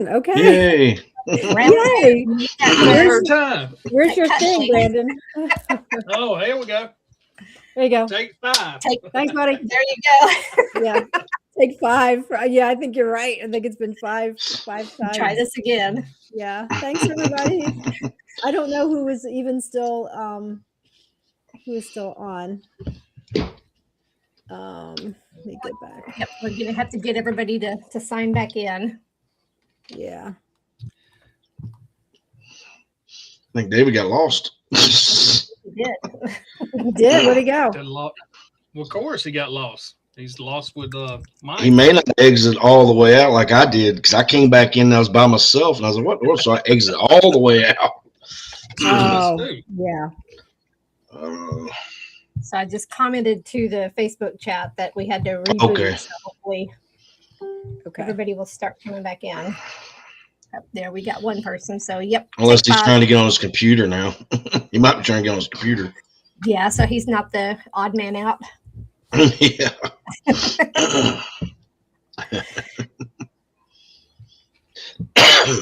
Okay. Yay. Yay. Third time. Where's your thing, Brandon? Oh, here we go. There you go. Take 5. Thanks, buddy. There you go. Yeah. Take 5. Yeah, I think you're right. I think it's been 5 times. Try this again. Yeah. Thanks, everybody. I don't know who is even still on. Let me get back. Yep, we're gonna have to get everybody to sign back in. Yeah. I think David got lost. We did. He did. Where'd he go? Well, of course he got lost. He's lost with Mike. He may not exit all the way out like I did because I came back in and I was by myself and I was like, what? So I exit all the way out. Oh, yeah. So I just commented to the Facebook chat that we had to reboot. Okay. So hopefully everybody will start coming back in. Up there, we got one person. So, yep. Unless he's trying to get on his computer now. He might be trying to get on his computer. Yeah, so he's not the odd man out. Yeah.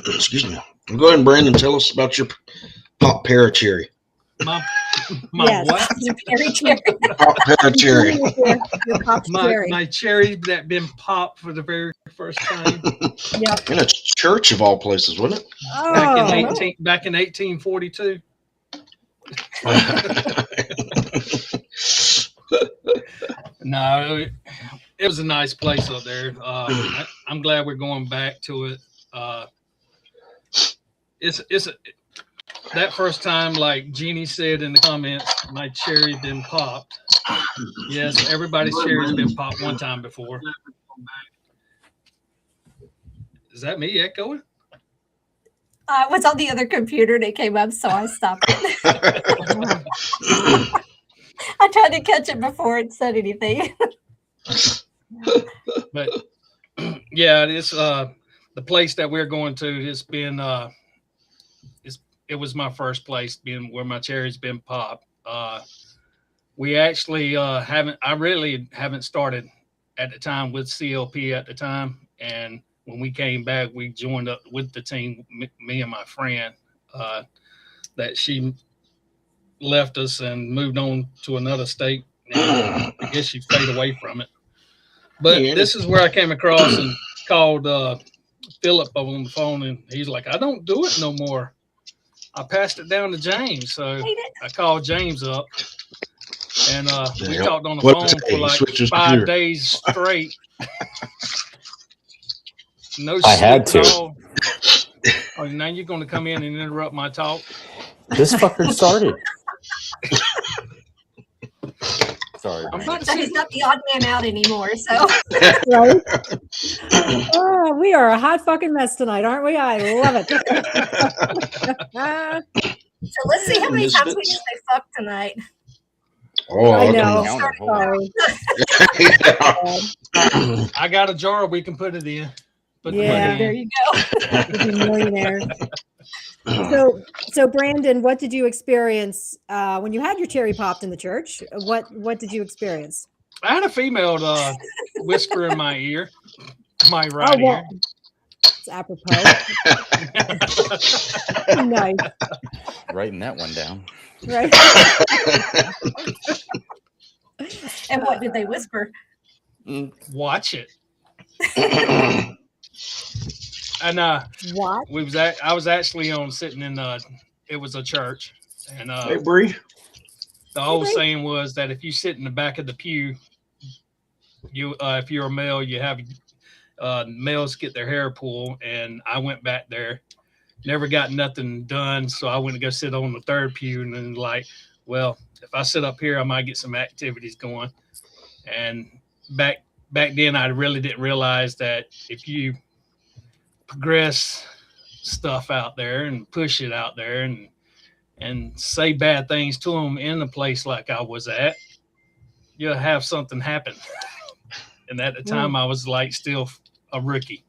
Excuse me. Go ahead and Brandon, tell us about your pop pear cherry. My Yes. what? Pop pear cherry. Your pop cherry. My cherry that been popped for the very first time. Yep. In a church of all places, wasn't it? Back in 1842. No, it was a nice place up there. I'm glad we're going back to it. That first time, like Jeannie said in the comments, my cherry been popped. Yes, everybody's cherry's been popped one time before. Is that me echoing? It was on the other computer and it came up, so I stopped it. I tried to catch it before it said anything. But yeah, it's the place that we're going to. It's been it was my first place being where my cherry's been popped. We actually haven't started at the time with CLP at the time, and when we came back, we joined up with the team. Me and my friend that she left us and moved on to another state. And I guess she faded away from it. But this is where I came across and called Philip on the phone, and he's like, "I don't do it no more. I passed it down to James." So I called James up, and we talked on the phone for like 5 days straight. No, I had to. Oh, now you're going to come in and interrupt my talk? This fucker started. Sorry. So he's not the odd man out anymore. So Right? Oh, we are a hot fucking mess tonight, aren't we? I love it. so let's see how many times we can say fuck tonight. Oh, I know. Sorry. I got a jar we can put it in. Yeah, there you go. We'll be millionaires. So Brandon, what did you experience when you had your cherry popped in the church? What did you experience? I had a female whisper in my ear, my right ear. It's apropos. Nice. Writing that one down. Right. And what did they whisper? Watch it. And what? I was actually sitting in it was a church, and hey, Bree. the old saying was that if you sit in the back of the pew, you if you're a male, you have males get their hair pulled, and I went back there, never got nothing done, so I went to go sit on the third pew, and then like, well, if I sit up here, I might get some activities going. And back then, I really didn't realize that if you progress stuff out there and push it out there and say bad things to them in a place like I was at, you'll have something happen. And at the time, I was like still a rookie,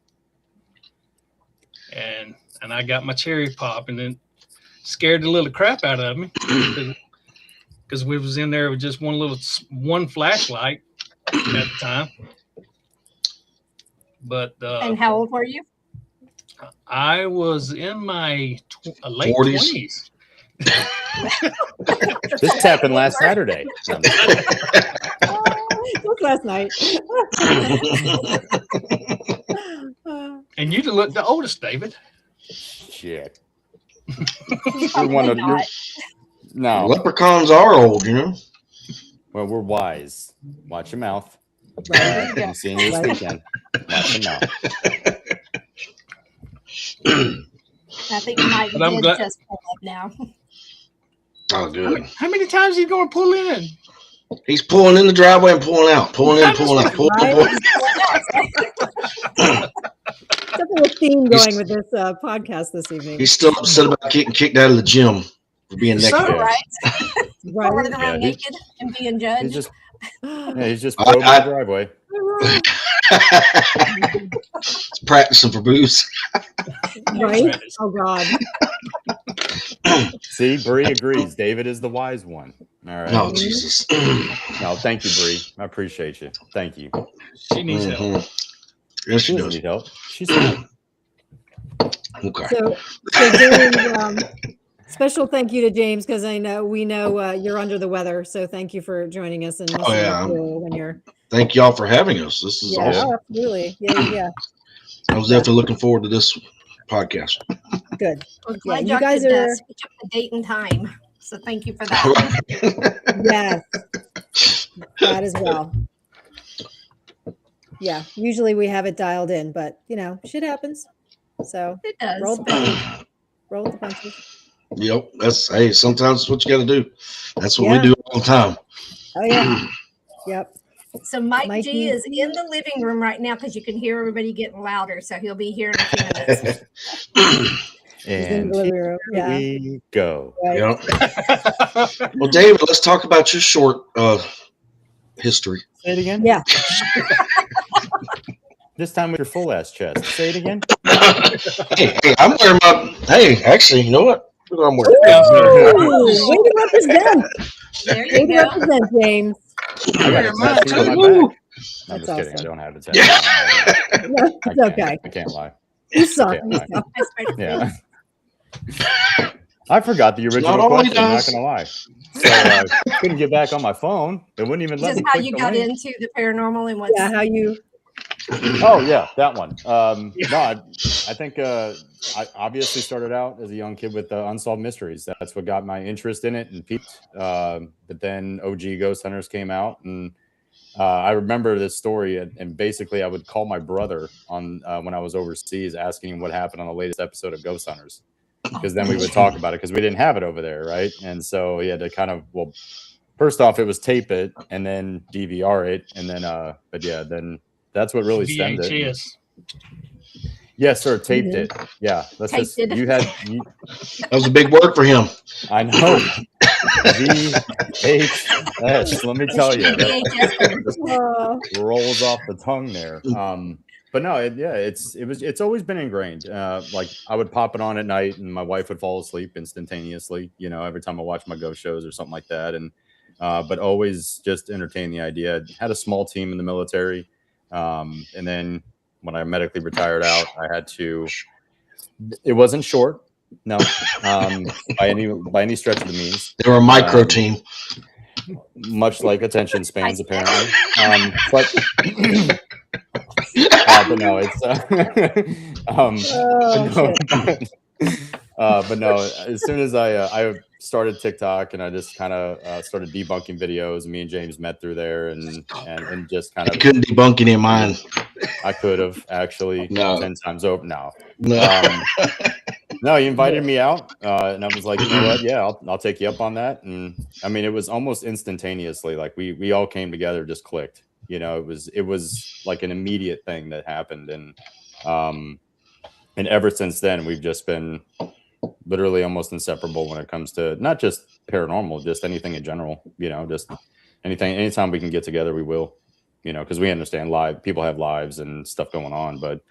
and I got my cherry pop, and then scared the little crap out of me because we was in there with just one flashlight at the time. But and how old were you? I was in my late 40s. 20s. This happened last Saturday. Just last night. And you look the oldest, David. Shit. Probably not. No. Leprechauns are old, you know. Well, we're wise. Watch your mouth. Right. I'm seeing you this weekend. Watch your mouth. I think Mike But I'm did glad- just pull up now. Oh, good. How many times are you going to pull in? He's pulling in the driveway and pulling out, pulling in, pulling out, pulling, Right? pulling. Definitely a theme going with this podcast this evening. He's still upset about getting kicked out of the gym for being next So- to Right? Right. Running around Yeah, naked and being judged. He's just probing the driveway. He's practicing for booze. Right? Oh God. See, Bree agrees. David is the wise one. All right. Oh, Jesus. No, thank you, Bree. I appreciate you. Thank you. She needs help. Mhm. Yes, she She doesn't does. need help. She's fine. Okay. So James, special thank you to James because we know you're under the weather. So thank you for joining us and listening yeah. to when you're. Thank y'all for having us. This is Yeah, awesome. absolutely. Yeah. I was definitely looking forward to this podcast. Good. We're glad you y'all guys could, are- switch up the date and time. So thank you for that. Yes. That as well. Yeah. Usually we have it dialed in, but shit happens. So It does. roll the punches. Yep. Sometimes that's what you got to do. That's what Yeah. we do all the time. Oh yeah. Yep. So Mike Mikey. G is in the living room right now because you can hear everybody getting louder. So he'll be here in a few minutes. He's in And the living here room. Yeah. we go. Right. Yep. Well, David, let's talk about your short history. Say it again. Yeah. This time with your full ass chest. Say it again. Hey, I'm wearing my. Hey, actually, you know what? Look what I'm wearing. Ooh, way to represent. There Way you to go. represent, James. I got it tattooed on my Woo. back. No, I'm That's just kidding. I awesome. don't have it tattooed. Yeah. on my back. No, I it's can't. okay. I can't lie. You suck. Okay, You fine. suck. That's right. Yeah. I forgot the original not all he question. I'm not does. gonna lie. So couldn't get back on my phone. It wouldn't even let Just me. how click you the got link. into the paranormal and what's Yeah, how you Oh yeah, that one. No, I think I obviously started out as a young kid with Unsolved Mysteries. That's what got my interest in it and peaked. But then OG Ghost Hunters came out, and I remember this story. And basically, I would call my brother on when I was overseas, asking him what happened on the latest episode of Ghost Hunters, because then we would talk about it because we didn't have it over there, right? And so he had to kind of first off, it was tape it and then DVR it, and then but yeah, then. That's what really stemmed it. VHS. Yes, sir. Taped it. Yeah. Let's Taped just. it. That was a big word for him. I know. VHS. Let me tell you, that just rolls off the tongue there. But no, it's always been ingrained. Like I would pop it on at night, and my wife would fall asleep instantaneously. Every time I watch my ghost shows or something like that, and but always just entertain the idea. Had a small team in the military. And then when I medically retired out, I had to. It wasn't short, no, by any stretch of the means. They were a micro team. Much like attention spans, apparently. But no, it's. But no, as soon as I started TikTok and I just kind of started debunking videos, me and James met through there and just kind I of couldn't debunk any of mine. I could have actually 10 times over. No, you invited me out, and I was like, you know what? Yeah, I'll take you up on that. And I mean, it was almost instantaneously. Like we all came together, just clicked. It was like an immediate thing that happened, and ever since then, we've just been literally almost inseparable when it comes to not just paranormal, just anything in general. Just anything. Anytime we can get together, we will. Because we understand people have lives and stuff going on, but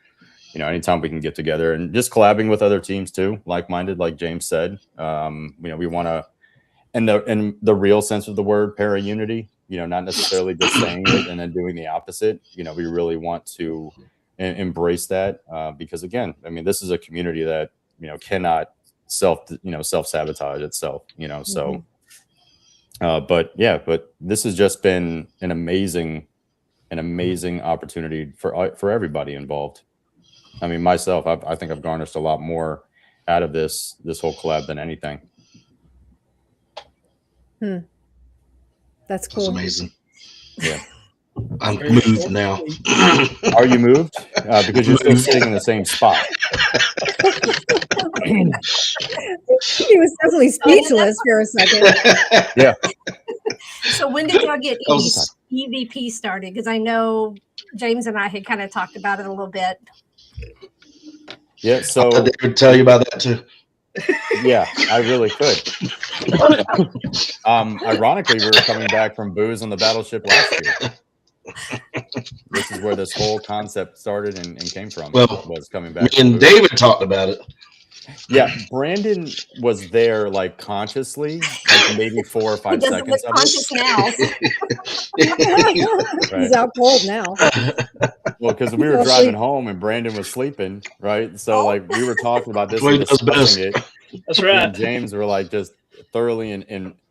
anytime we can get together and just collabing with other teams too, like-minded, like James said, we want to, in the real sense of the word, para-unity, not necessarily just saying it and then doing the opposite. We really want to embrace that because again, I mean, this is a community that cannot self-sabotage itself. So. But this has just been an amazing opportunity for everybody involved. I mean, myself, I think I've garnished a lot more out of this whole collab than anything. That's cool. That's amazing. Yeah. I'm moved now. Are you moved? Because you're still sitting in the same spot. He was definitely speechless for a second. Yeah. So when did y'all get Oh, EVP started? Because I know James and I had kind of talked about it a little bit. Yeah. So they would tell you about that too. Yeah, I really could. Ironically, we were coming back from booze on the battleship last year. This is where this whole concept started and came from. Well, was coming back. Me and David talked about it. Yeah, Brandon was there like consciously, like maybe 4 or 5 He doesn't seconds look of conscious it. now. He's out cold now. Well, because we were driving home and Brandon was sleeping, right? So like we were talking about this and discussing it. That's right. And James were like just thoroughly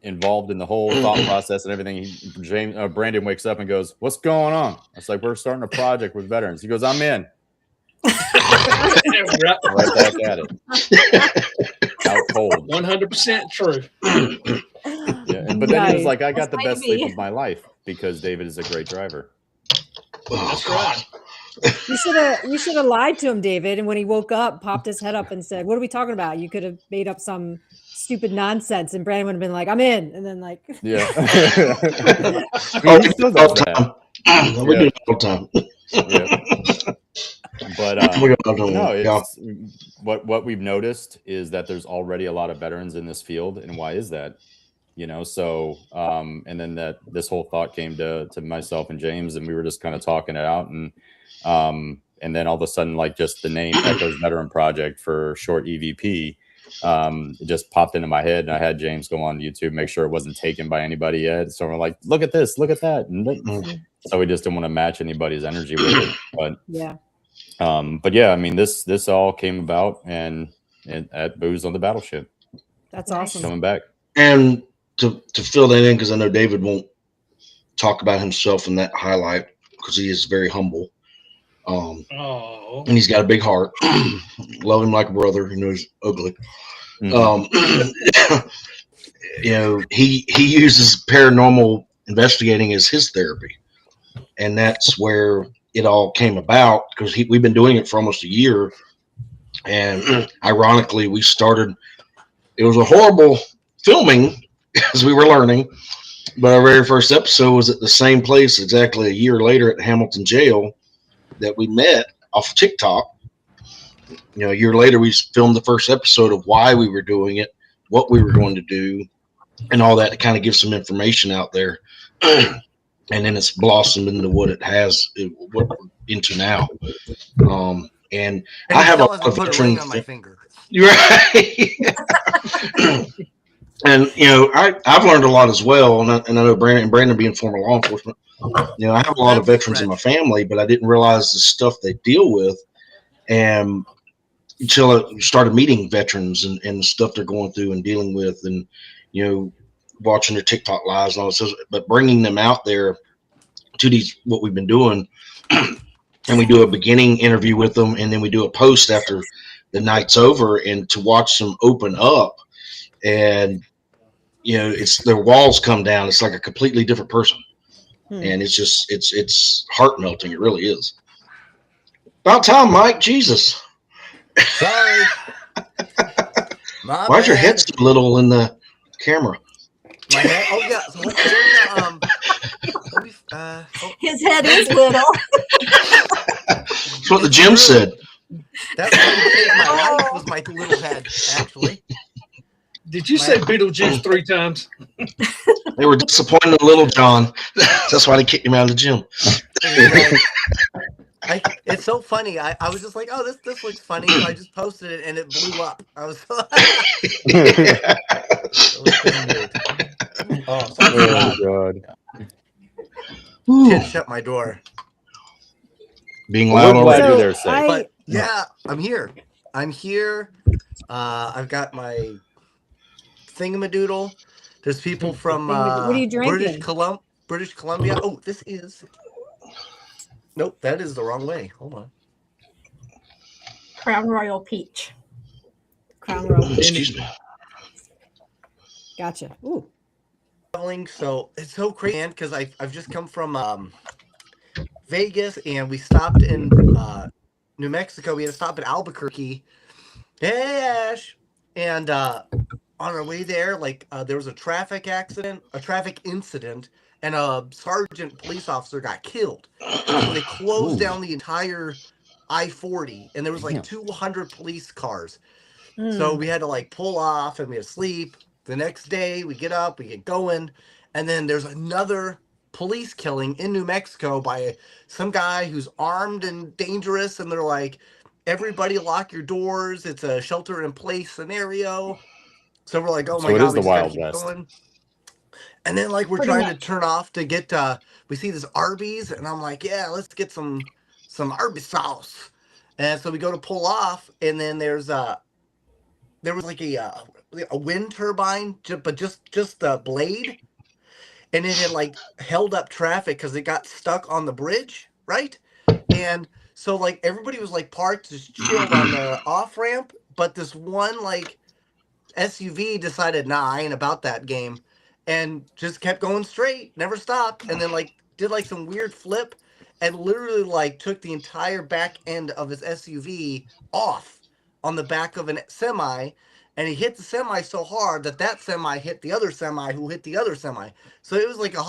involved in the whole thought process and everything. Brandon wakes up and goes, "What's going on?" It's like, "We're starting a project with veterans." He goes, "I'm in." Right back at it. Out cold. 100% true. Yeah, but then he was like, "I got the best sleep of my life because David is a great driver." That's right. You should have lied to him, David. And when he woke up, popped his head up and said, "What are we talking about?" You could have made up some stupid nonsense, and Brandon would have been like, "I'm in," and then like, yeah. We do it all the time. Yeah. But no, it's what we've noticed is that there's already a lot of veterans in this field, and why is that? So and then that this whole thought came to myself and James, and we were just kind of talking it out, and then all of a sudden, like just the name Echoes Veteran Project for short EVP, it just popped into my head, and I had James go on YouTube, make sure it wasn't taken by anybody yet. So we're like, look at this, look at that, and so we just didn't want to match anybody's energy with it, but yeah. But yeah, I mean, this all came about and at Booze on the Battleship. That's awesome. Coming back. And to fill that in, because I know David won't talk about himself in that highlight because he is very humble. And he's got a big heart. Love him like a brother. He knows ugly. Mm-hmm. He uses paranormal investigating as his therapy, and that's where it all came about, because we've been doing it for almost a year. And ironically, we started, it was a horrible filming as we were learning, but our very first episode was at the same place exactly a year later at Hamilton Jail that we met off of TikTok. A year later, we filmed the first episode of why we were doing it, what we were going to do, and all that to kind of give some information out there. And then it's blossomed into what it has, what we're into now. And I have a lot of veterans on my finger. You're right. And I've learned a lot as well. And I know Brandon being former law enforcement, I have a lot of veterans in my family, but I didn't realize the stuff they deal with, and until I started meeting veterans and the stuff they're going through and dealing with, and watching their TikTok lives and all this, but bringing them out there to what we've been doing. And we do a beginning interview with them, and then we do a post after the night's over, and to watch them open up, and it's their walls come down. It's like a completely different person. And it's just it's heart melting. It really is. About time, Mike. Jesus. Sorry. Why's your head so little in the camera? My head? Oh yeah. So his head is little. That's what the gym said. That's what saved my life, was my little head, actually. Did you say Beetlejuice 3 times? They were disappointed in Little John. That's why they kicked him out of the gym. It's so funny. I was just like, oh, this looks funny. So I just posted it, and it blew up. I was Oh, God. Can't shut my door. being Well, loud we're all glad day. you're there safe. But yeah, I'm here. I've got my thingamadoodle. There's people from What are you drinking? British Columbia. Oh, this is. Nope, that is the wrong way. Hold on. Crown Royal Peach. Crown Royal. Excuse me. Gotcha. Ooh. Traveling, so it's so crazy, man, because I've just come from Vegas, and we stopped in New Mexico. We had to stop at Albuquerque. Hey, Ash. And on our way there, there was a traffic incident, and a sergeant police officer got killed. So they closed down the entire I-40, and there was like 200 police cars. So we had to pull off, and we had to sleep. The next day, we get up, we get going, and then there's another police killing in New Mexico by some guy who's armed and dangerous, and they're like, everybody lock your doors. It's a shelter-in-place scenario. So we're like, oh my So it God, is the we just gotta Wild keep West. going. And then we're Pretty trying much. to turn off to get we see this Arby's, and I'm like, yeah, let's get some Arby's sauce. And so we go to pull off, and then there was a wind turbine, but just the blade, and it had held up traffic because it got stuck on the bridge, right? And so everybody was parked, just chilled on the off ramp, but this one SUV decided, nah, I ain't about that game, and just kept going straight, never stopped, and then did some weird flip, and literally took the entire back end of his SUV off on the back of a semi, and he hit the semi so hard that semi hit the other semi, who hit the other semi. So it was a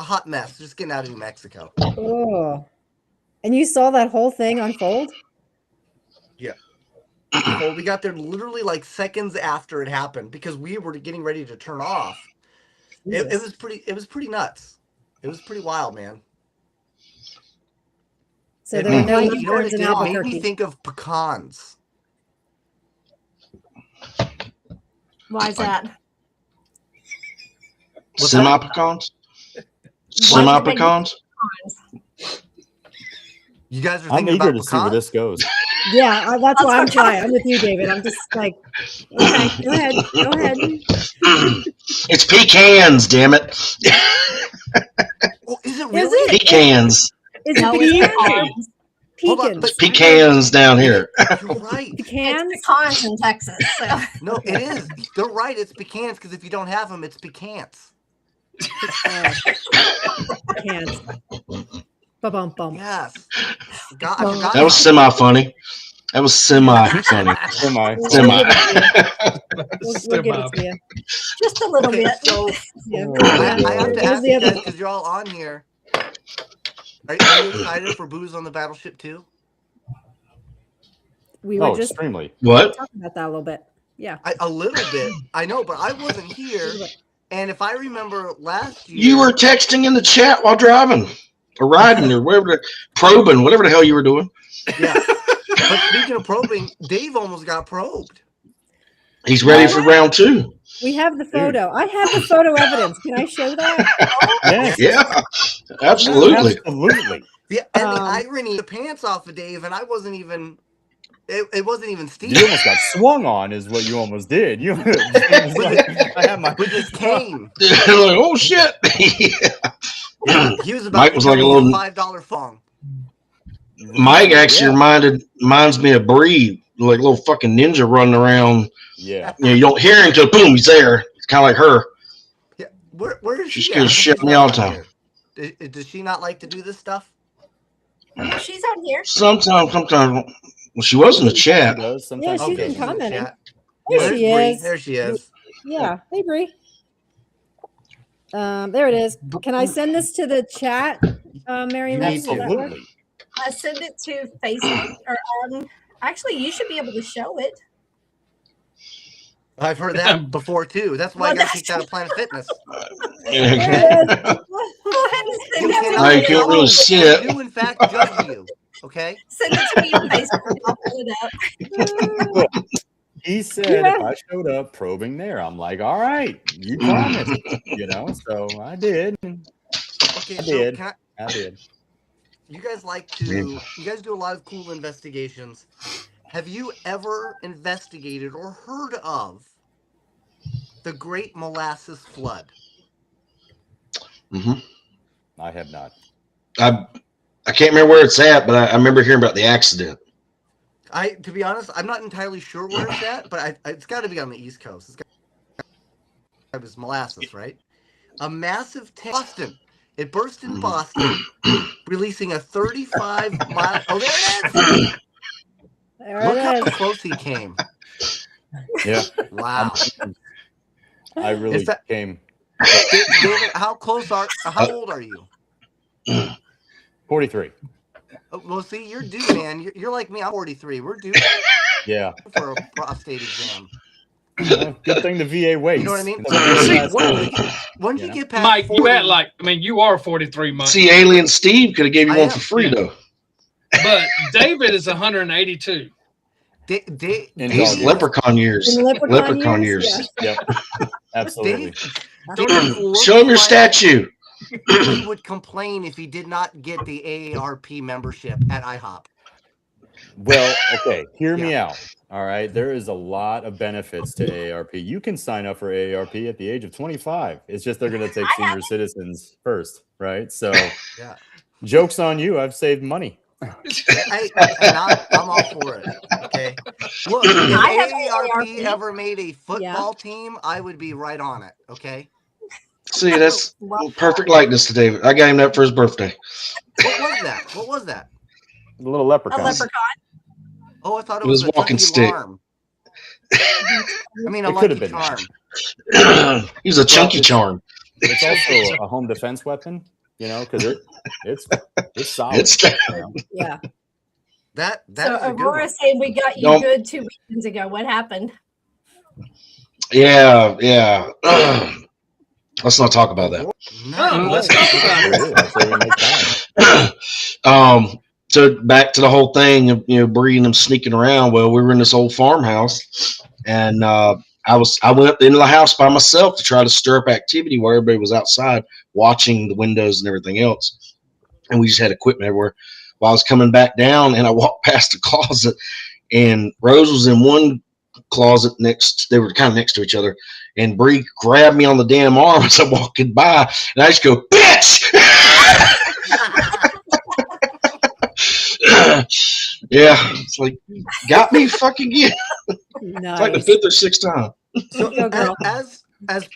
hot mess just getting out of New Mexico. Oh. And you saw that whole thing unfold? Yeah. Well, we got there literally seconds after it happened because we were getting ready to turn off. It was pretty nuts. It was pretty wild, man. So there were no you know what U-turns it in did? It made me Albuquerque. think of pecans. Why is that? What's Semi-pecans? Why Semi-pecans? You guys are I'm thinking eager about to see where pecans? this goes. Yeah, that's why I'm trying. I'm with you, David. I'm just okay, go ahead. Go ahead. It's pecans, damn it. Oh, is it Is really? it? Pecans. Is No, it it's pecans? Hold on, Pecans. but- Pecans down here. You're right. Pecans? It's pecans in Texas. So. No, it is. They're right. It's pecans because if you don't have them, it's pecans. Pecans. Ba-bum-bum. Yes. I forgot That was semi-funny. That was semi-funny. Semi. Semi. We'll give it to you. Just a little Okay, bit. so Yeah. I have to Here's ask the you other- guys because you're all on here. Are you excited for Booze on the Battleship too? We were Oh, just extremely. What? talking about that a little bit. Yeah. A little bit. I know, but I wasn't here. And if I remember last year, You were texting in the chat while driving or riding or whatever, probing, whatever the hell you were doing. yeah. But speaking of probing, Dave almost got probed. He's ready for round two. We have the photo. I have the photo evidence. Can I show that? Yes. Yeah, absolutely. Absolutely. Yeah, and the irony, the pants off of Dave, and I wasn't even. It wasn't even Steve. You almost got swung on, is what you almost did. You I had my with his cane. Like, oh shit. Yeah, he was about Mike to was like a give me little- $5 phone. Mike actually reminds me of Bree, like a little fucking ninja running around. Yeah. You know, you don't hear him until boom, he's there. It's kind of like her. Yeah, where is She she? scares at? shit She's me not all on the time. here. Does she not like to do this stuff? She's on here. Sometimes. Well, she was in the She chat. does sometimes. Yeah, she's Okay, been she's in the commenting. chat. There There's she Bree. is. There she is. Yeah. Hey, Bree. There it is. Can I send this to the chat, Mary You Lynn? need Does to. that work? Absolutely. I send it to Facebook or actually you should be able to show it. I've heard that before too. That's why I Well, got kicked out of Planet Fitness. There it is. Go ahead and send You it cannot to Now you me. can't really see I it. do in fact judge you. Okay. Send it to me on Facebook. I'll pull it up. He said Yeah. if I showed up probing there, I'm like, all right, you promised, So I did. Okay. I So did. can I did. you guys you guys do a lot of cool investigations. Have you ever investigated or heard of the Great Molasses Flood? Mm-hmm. I have not. I can't remember where it's at, but I remember hearing about the accident. To be honest, I'm not entirely sure where it's at, but it's got to be on the East Coast. It was molasses, right? A massive tank. Boston. It burst in Boston, releasing a 35-mile. Oh, there it is! There Look it how is. close he came. Yeah. Wow. I really came. David, how old are you? 43. Well, see, you're due, man. You're like me. I'm 43. We're due Yeah. for a prostate exam. Good thing the VA waits. You know what I mean? So, once you get past Mike, 40, you are 43, Mike. See, Alien Steve could have gave you one for free, though. But David is 182. He's leprechaun years. Leprechaun years. Yes. Yep. Absolutely. Show him your statue. He would complain if he did not get the AARP membership at IHOP. Well, okay, hear me out. All right, there is a lot of benefits to AARP. You can sign up for AARP at the age of 25. It's just they're going to take senior citizens first, right? So, joke's on you. I've saved money. I'm all for it. Okay. Look, if AARP ever made a football team, I would be right on it. Okay. See, that's perfect likeness to David. I got him that for his birthday. What was that? A little leprechaun. A leprechaun. Oh, I thought it was a walking stick. Alarm. I mean, a It could have lucky been charm. He was a chunky charm. It's also a home defense weapon, because it's solid. Yeah. That so is a good Aurora one. said we got you good 2 weekends ago. What happened? Yeah. Let's not talk about that. No, let's talk about it. So back to the whole thing of Bree and them sneaking around. Well, we were in this old farmhouse, and I went up into the house by myself to try to stir up activity where everybody was outside watching the windows and everything else, and we just had equipment everywhere. Well, I was coming back down, and I walked past the closet, and Rose was in one closet they were kind of next to each other, and Bree grabbed me on the damn arm as I'm walking by, and I just go, bitch. Yeah, it's like, got me fucking again. Nice. It's like the 5th or 6th time. So, Go, girl. as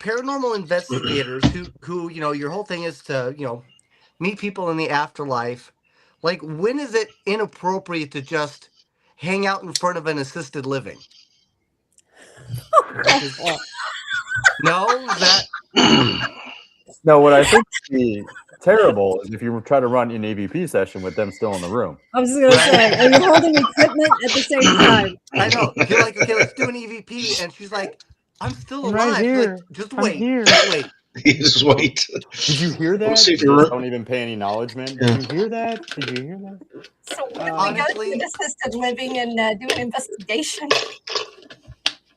paranormal investigators, who your whole thing is to meet people in the afterlife. Like, when is it inappropriate to just hang out in front of an assisted living? No, No, what I think would be terrible is if you try to run an EVP session with them still in the room. I was just going to say, are you holding equipment at the same time? I know. You're like, okay, let's do an EVP, and she's like, I'm still alive. Right here. Like, just I'm wait. here. Just wait. Just wait. Did you hear that? see if You you're- don't even pay any acknowledgement. Did you hear that? Did you hear that? So when we go Honestly- to assisted living and do an investigation.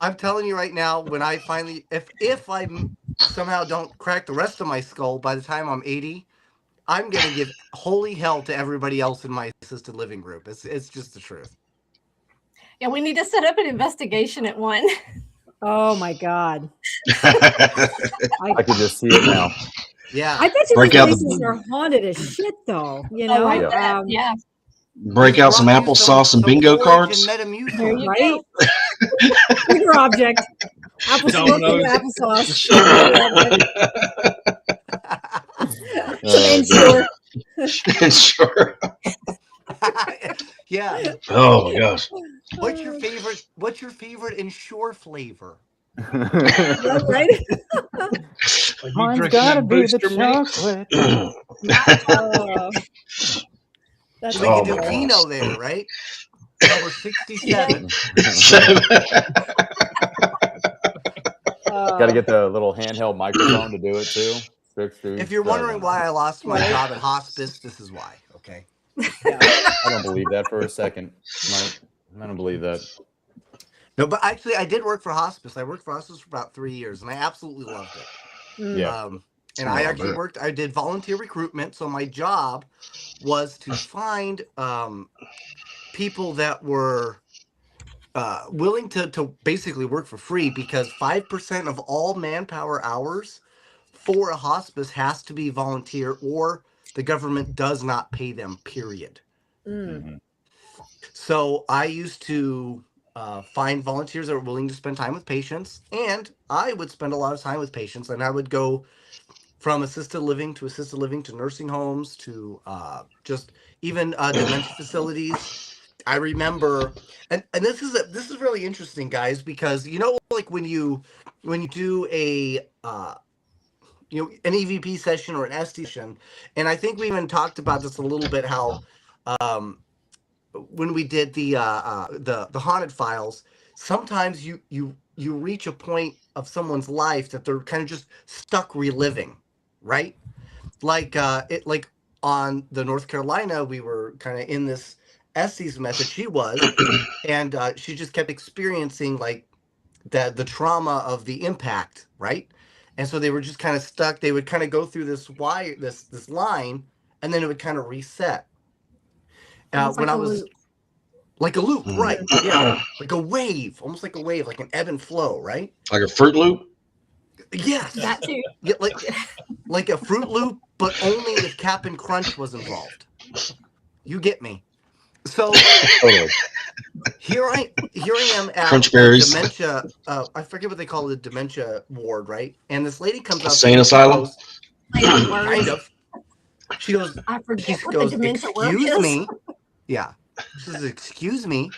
I'm telling you right now, when I finally, if I somehow don't crack the rest of my skull by the time I'm 80, I'm gonna give holy hell to everybody else in my assisted living group. It's just the truth. Yeah, we need to set up an investigation at one. Oh my God. I could just see it now. Yeah. I bet you Break these out the- places are haunted as shit, though. Oh, I Yeah. bet. Yeah. Break out some applesauce and bingo cards. Right? Go. Bigger object. Apple smoke Dominoes. and applesauce. Some Ensure. Sure. Yeah. Oh my gosh. What's your favorite Ensure flavor? Yeah, right? Mine's gotta be the chocolate. Oh. That's We can do my gosh. Pinot there, right? Number 67. Got to get the little handheld microphone to do it too. If you're wondering why I lost my job at hospice, this is why. Okay. I don't believe that for a second. Mike. I don't believe that. No, but actually, I did work for hospice. I worked for hospice for about 3 years, and I absolutely loved it. Mm. Yeah. And Oh, I I actually bet. I did volunteer recruitment. So my job was to find people that were willing to basically work for free, because 5% of all manpower hours for a hospice has to be volunteer, or the government does not pay them, period. Mm. Mhm. So I used to find volunteers that were willing to spend time with patients, and I would spend a lot of time with patients, and I would go from assisted living to nursing homes to just even dementia facilities. I remember, and this is really interesting, guys, because like when you do a an EVP session or an ST session, and I think we even talked about this a little bit, how um, when we did the haunted files, sometimes you reach a point of someone's life that they're kind of just stuck reliving, right? Like on the North Carolina, we were kind of in this Essie's method. She was, and she just kept experiencing like the trauma of the impact, right? And so they were just kind of stuck. They would kind of go through this line, and then it would kind of reset. Almost When like I a was loop. like a loop, right? Yeah, Mm. like a wave, almost like a wave, like an ebb and flow, right? Like a Fruit Loop. Yes, That too. yeah, like a Fruit Loop, but only if Cap'n Crunch was involved. You get me? So Totally. here I am at Crunch the berries. dementia. I forget what they call the dementia ward, right? And this lady comes up to Insane me. She asylum. goes, Play on kind words. of. She goes, I she forget what the goes, dementia word excuse is. me. Yeah. She says, excuse me.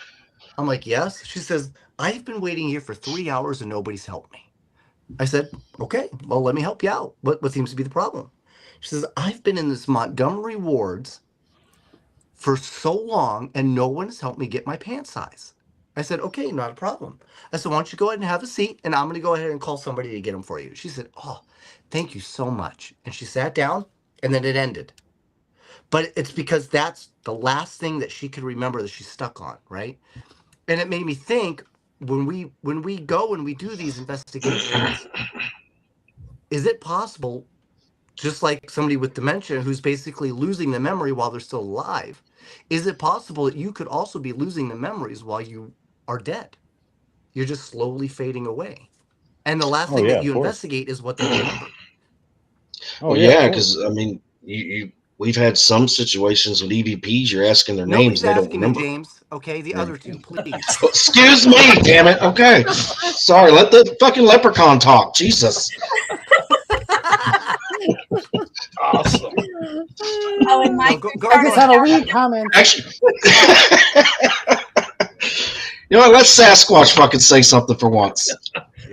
I'm like, yes. She says, I've been waiting here for 3 hours and nobody's helped me. I said, okay, well, let me help you out. What seems to be the problem? She says, I've been in this Montgomery wards for so long and no one has helped me get my pant size. I said, okay, not a problem. I said, why don't you go ahead and have a seat, and I'm going to go ahead and call somebody to get them for you. She said, oh, thank you so much. And she sat down, and then it ended. But it's because that's the last thing that she could remember that she's stuck on, right? And it made me think, when we go and we do these investigations, is it possible, just like somebody with dementia who's basically losing the memory while they're still alive, is it possible that you could also be losing the memories while you are dead? You're just slowly fading away. And the last Oh thing yeah, that of you course. investigate is what they remember. Oh Well, yeah, of yeah, course. because I mean, we've had some situations with EVPs. You're asking their names, Nobody's and they don't asking you, remember. James. Okay, the Yeah. other two, please. Oh, excuse me, damn it. Okay, sorry. Let the fucking leprechaun talk. Jesus. Awesome. Oh, and No, Mike, go, you go, I go just started had a ahead. wee comment. Actually, you know what? Let Sasquatch fucking say something for once.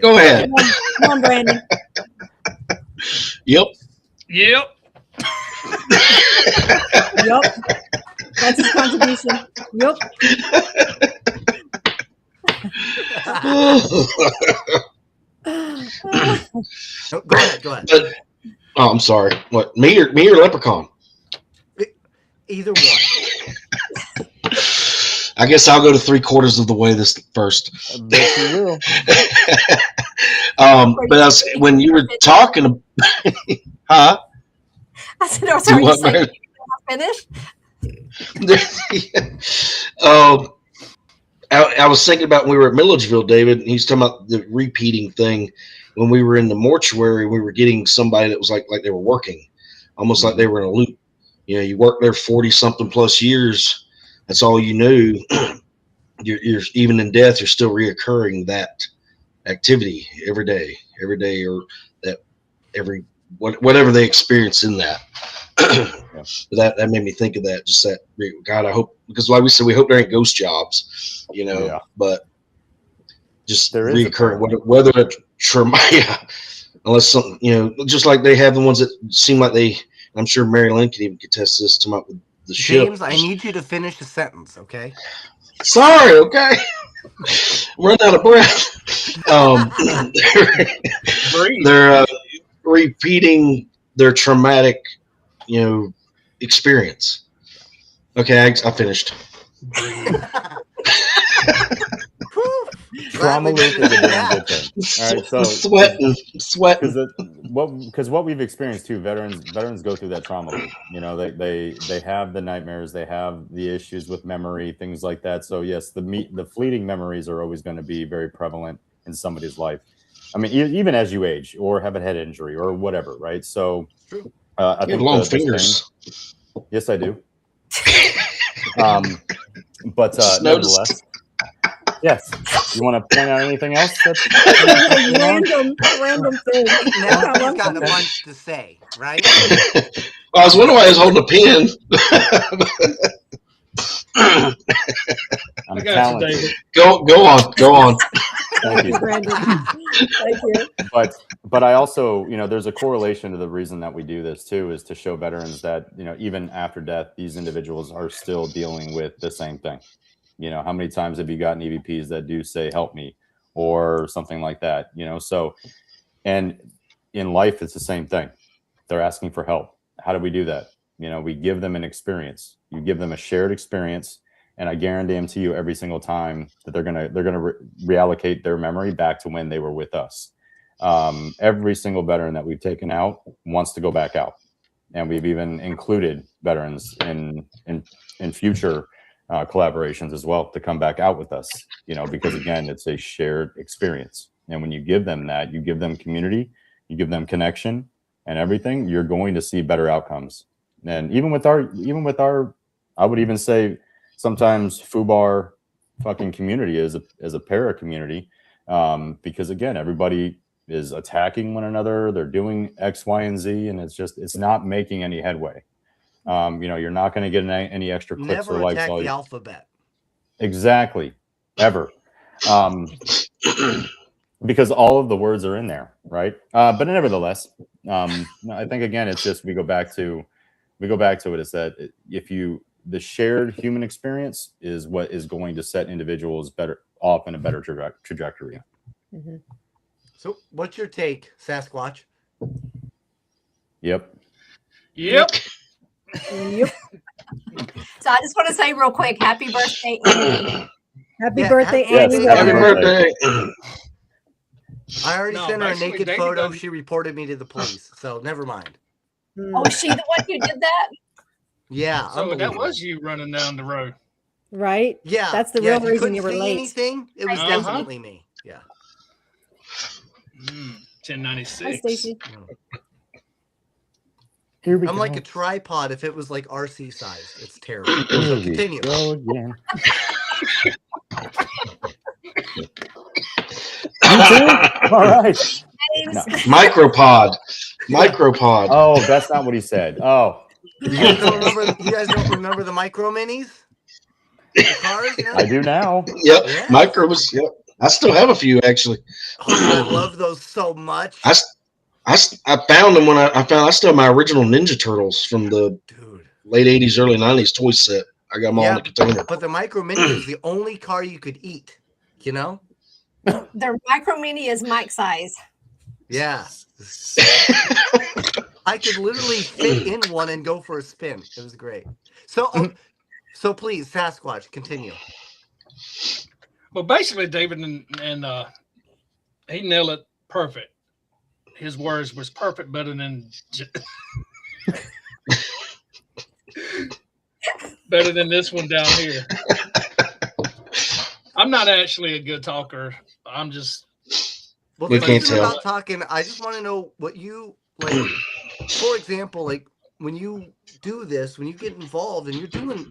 Go ahead. Come on, Brandon. Yep. Yep. Yep. That's his contribution. Yep. No, go ahead. Go ahead. But oh, I'm sorry. What, me or leprechaun? Either one. I guess I'll go to 3/4 of the way this first. I bet you will. But when you were talking, huh? I said, "Oh, Do sorry, you what, say man? finish." I was thinking about when we were at Milledgeville, David, and he's talking about the repeating thing. When we were in the mortuary, we were getting somebody that was like they were working, almost like they were in a loop. You know, you work there 40 something plus years. That's all you knew. You're even in death, you're still reoccurring that activity every day, or that whatever they experience in that. That made me think of that. Just that, God, I hope, because like we said, we hope there ain't ghost jobs, Yeah. but just There is reoccurring, whether it's trauma, unless something, just like they have the ones that seem like they. I'm sure MaryLynn can even contest this. To with the ship. James, I need you to finish the sentence, okay? Sorry, okay. Run out of breath. They're repeating their traumatic, experience. Okay, I finished. Trauma loop is a damn good thing. All right, so sweating. Because what we've experienced too, veterans go through that trauma loop. You know, they have the nightmares, they have the issues with memory, things like that. So yes, the fleeting memories are always going to be very prevalent in somebody's life. I mean, even as you age or have a head injury or whatever, right? So I think long fingers. Yes, I do. But nevertheless, yes. You want to point out anything else? That's random thing. Now he's got a bunch to say, right? Well, I was wondering why he was holding a pen. I'm talented. Go on. Thank you, Brandon. Thank you. But I also, you know, there's a correlation to the reason that we do this too, is to show veterans that, you know, even after death, these individuals are still dealing with the same thing. You know, how many times have you gotten EVPs that do say, help me, or something like that, you know? So, and in life, it's the same thing. They're asking for help. How do we do that? You know, we give them an experience. You give them a shared experience. And I guarantee you every single time that they're gonna reallocate their memory back to when they were with us. Every single veteran that we've taken out wants to go back out, and we've even included veterans in future collaborations as well to come back out with us. You know, because again, it's a shared experience, and when you give them that, you give them community, you give them connection, and everything, you're going to see better outcomes. And even with our, I would even say, sometimes FUBAR fucking community is a para community, because again, everybody is attacking one another. They're doing X, Y, and Z, and it's not making any headway. You know, you're not going to get any extra clicks or likes. Never attack the alphabet. Exactly, ever. Because all of the words are in there, right? But nevertheless, I think again, it's just we go back to it, is that the shared human experience is what is going to set individuals better off in a better trajectory. Mm-hmm. So what's your take, Sasquatch? Yep. Yep. So I just want to say real quick, happy birthday, Annie. Happy birthday, yes, Annie. Happy birthday. I already sent her a basically, naked David photo. done- She reported me to the police, so never mind. Oh, was she the one who did that? Yeah, So that unbelievable. was you running down the road. Right? Yeah, That's the yeah, real if you reason couldn't you were see late. anything, it was Uh-huh. definitely me. Yeah. 1096. Hi, Stacy. Here we I'm go. like a tripod if it was like RC size. It's terrible. So Here we continue. go again. All right. No. Micropod. Oh, that's not what he said. Oh, You guys don't remember the micro minis? The cars? Yeah. I do now. Yep. Yeah. Micros. Yep. I still have a few actually. Oh, I love those so much. I found them when I still have my original Ninja Turtles from the Dude. late 80s, early 90s toy set. I got them all in a container. But the micro mini was the only car you could eat, you know? Their micro mini is Mike size. Yeah. I could literally fit in one and go for a spin. It was great. So, so please, Sasquatch, continue. Well, basically, David and he nailed it perfect. His words was perfect, better than better than this one down here. I'm not actually a good talker. I'm just. Well, We this can't isn't tell. about talking. I just want to know what you like. For example, like when you do this, when you get involved, and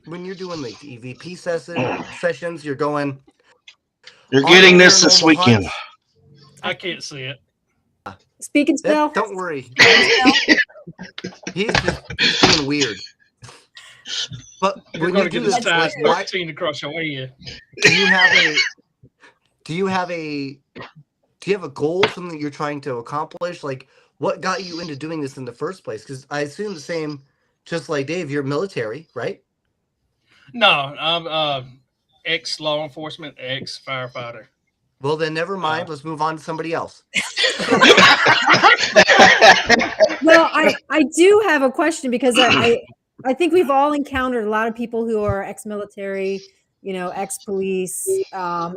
when you're doing like the EVP sessions, you're going. You're on getting this paranormal weekend. hunts. I can't see it. Speak and spell. Don't worry. He's doing weird. But You're when going you to do get this this, size like, why, 13 across your way. do you have a goal, something that you're trying to accomplish? Like, what got you into doing this in the first place? Because I assume the same, just like Dave, you're military, right? No, I'm ex law enforcement, ex firefighter. Well, then never mind. Let's move on to somebody else. Well, I do have a question because I think we've all encountered a lot of people who are ex-military, ex-police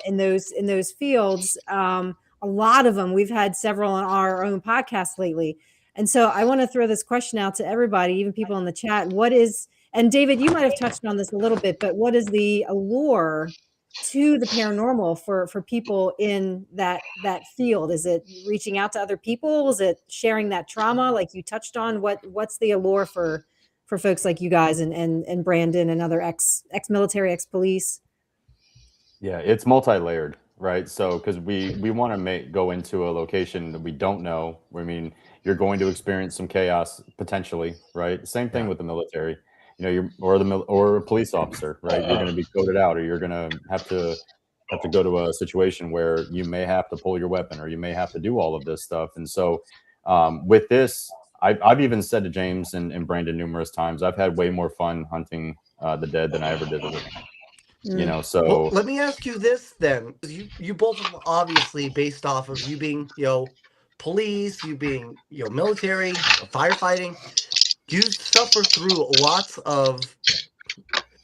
in those fields. A lot of them, we've had several on our own podcast lately. And so I want to throw this question out to everybody, even people in the chat. And David, you might have touched on this a little bit, but what is the allure to the paranormal for people in that field? Is it reaching out to other people? Is it sharing that trauma like you touched on? What's the allure for folks like you guys and Brandon and other ex-military, ex-police? Yeah, it's multi-layered, right? So because we want to go into a location that we don't know. I mean, you're going to experience some chaos potentially, right? Same thing with the military. Or a police officer, right? You're going to be coded out, or you're going to have to go to a situation where you may have to pull your weapon, or you may have to do all of this stuff. And so, with this, I've even said to James and Brandon numerous times, I've had way more fun hunting the dead than I ever did the living. So well, let me ask you this then: you both obviously based off of you being police, you being military, firefighting. You suffer through lots of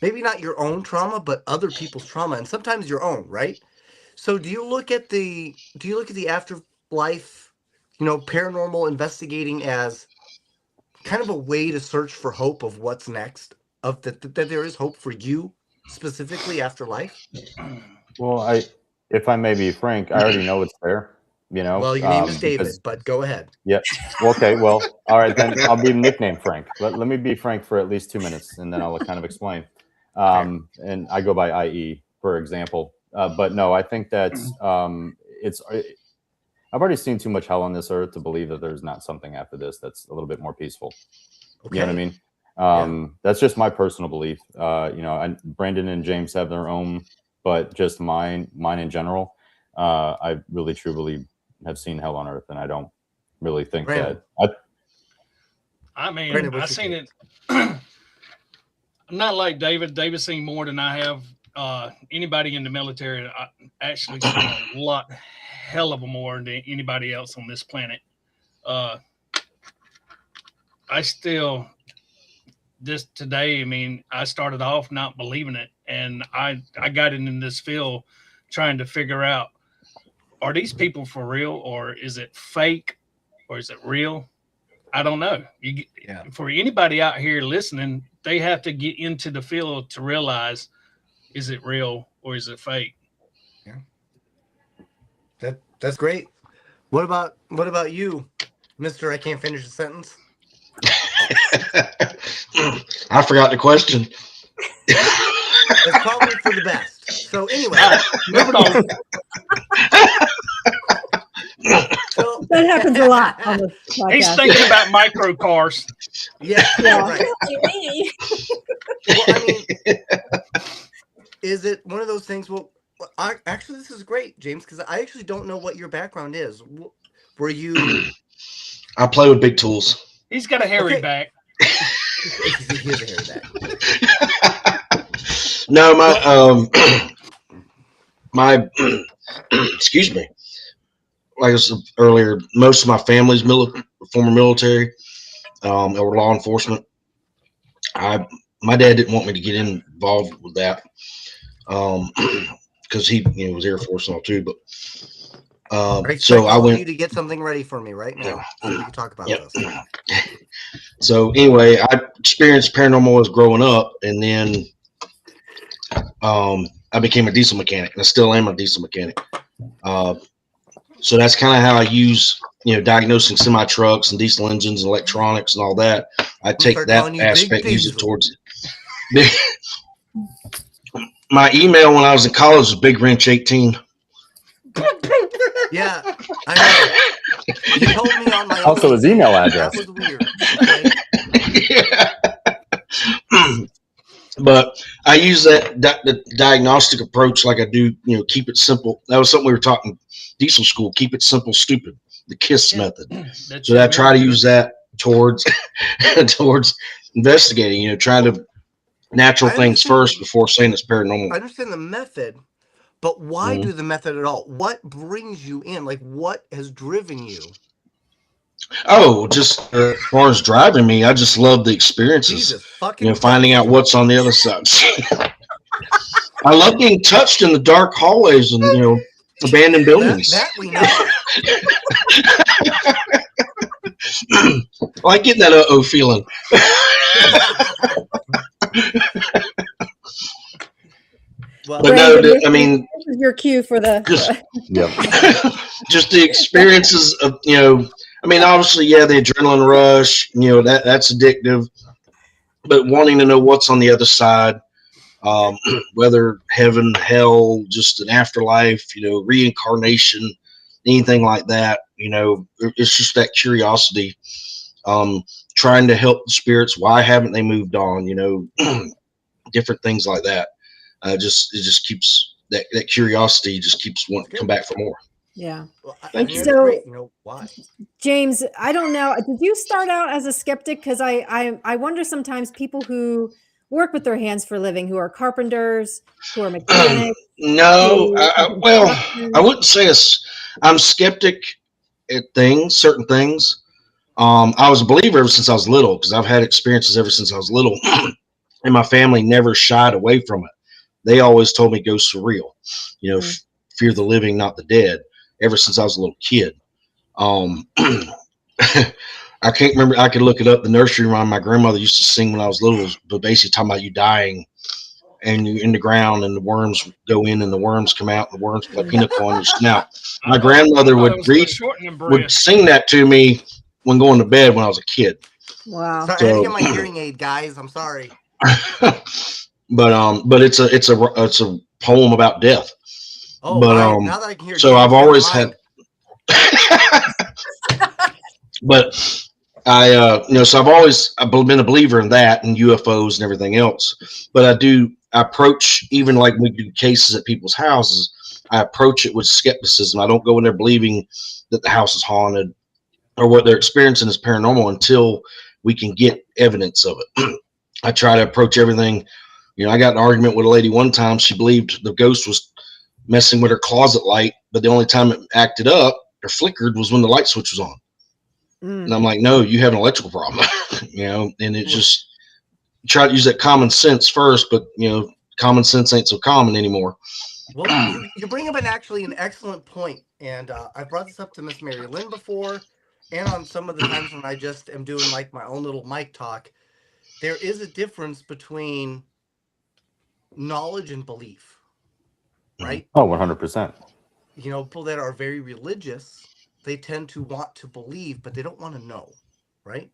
maybe not your own trauma, but other people's trauma, and sometimes your own, right? So do you look at the afterlife, paranormal investigating as kind of a way to search for hope of what's next, of that there is hope for you specifically after life? Well, if I may be frank, I already know it's there. Well, your name is David, but go ahead. Yeah. Okay. Well, all right, then I'll be nicknamed Frank. Let me be Frank for at least 2 minutes, and then I'll kind of explain. And I go by IE, for example. But no, I think that's I've already seen too much hell on this earth to believe that there's not something after this that's a little bit more peaceful. Okay. You know what I mean? That's just my personal belief. Brandon and James have their own, but just mine in general. I really truly have seen hell on earth, and I don't really think Brandon. that. Brandon, I've seen it. I'm not like David. David's seen more than I have. Anybody in the military, I actually seen a hell of more than anybody else on this planet. I still, just today, I started off not believing it, and I got in this field trying to figure out, are these people for real, or is it fake, or is it real? I don't know. For anybody out here listening, they have to get into the field to realize, is it real or is it fake? Yeah, that's great. What about you, Mister? I can't finish the sentence. I forgot the question. It's probably for the best. So anyway, moving on. So, that happens a lot on the podcast. He's thinking about micro cars. Yeah. Right. Well, is it one of those things? Well, actually, this is great, James, because I actually don't know what your background is. Were you? I play with big tools. He's got a hairy back. He has a hairy back. No, my excuse me. Like I said earlier, most of my family's former military, or law enforcement. My dad didn't want me to get involved with that, because he was Air Force and all too. But right, so I went you to get something ready for me right now, so we can talk about this. So anyway, I experienced paranormal as growing up, and then I became a diesel mechanic, and I still am a diesel mechanic. So that's kind of how I use, diagnosing semi trucks and diesel engines and electronics and all that. I take that aspect and use it towards it. My email when I was in college was Big Wrench 18. Yeah, I know. He told me on my also own. his email address. That was weird. Okay? But I use the diagnostic approach like I do, keep it simple. That was something we were talking diesel school, keep it simple, stupid, the KISS method. So I try to use that towards investigating, trying to natural things first before saying it's paranormal. I understand the method, but why do the method at all? What brings you in? Like, what has driven you? Oh, just as far as driving me, I just love the experiences. Jesus fucking finding out what's on the other side. I love being touched in the dark hallways and abandoned buildings. That we know. I like getting that feeling. Well, But no, Brandon, I mean, this is your cue for the. just the experiences of I mean, obviously, yeah, the adrenaline rush, that's addictive. But wanting to know what's on the other side, whether heaven, hell, just an afterlife, reincarnation, anything like that, it's just that curiosity. Trying to help the spirits. Why haven't they moved on? Different things like that. It just keeps that curiosity just keeps wanting to come back for more. Yeah. well, Thank you. that's So- great. Why? James, I don't know. Did you start out as a skeptic? Because I wonder sometimes people who work with their hands for a living, who are carpenters, who are mechanics. No, I wouldn't say I'm skeptic at certain things. I was a believer ever since I was little because I've had experiences ever since I was little, and my family never shied away from it. They always told me ghosts are real, fear the living, not the dead. Ever since I was a little kid, I can't remember. I could look it up. The nursery rhyme my grandmother used to sing when I was little, but basically talking about you dying and you're in the ground and the worms go in and the worms come out and the worms play pinochle on your snout. My grandmother would sing that to me when going to bed when I was a kid. Wow. Sorry, I had to get my hearing aid, guys. I'm sorry. But it's a poem about death. Oh, but now that I can hear. So I've always had. But so I've been a believer in that and UFOs and everything else. But I approach, even like we do cases at people's houses, I approach it with skepticism. I don't go in there believing that the house is haunted or what they're experiencing is paranormal until we can get evidence of it. I try to approach everything. I got in an argument with a lady one time. She believed the ghost was messing with her closet light, but the only time it acted up or flickered was when the light switch was on. And I'm like, no, you have an electrical problem, and it just try to use that common sense first, but common sense ain't so common anymore. Well, you bring up an excellent point, and I brought this up to Miss MaryLynn before, and on some of the times when I just am doing like my own little mic talk. There is a difference between knowledge and belief, right? Oh, 100%. People that are very religious, they tend to want to believe, but they don't want to know, right?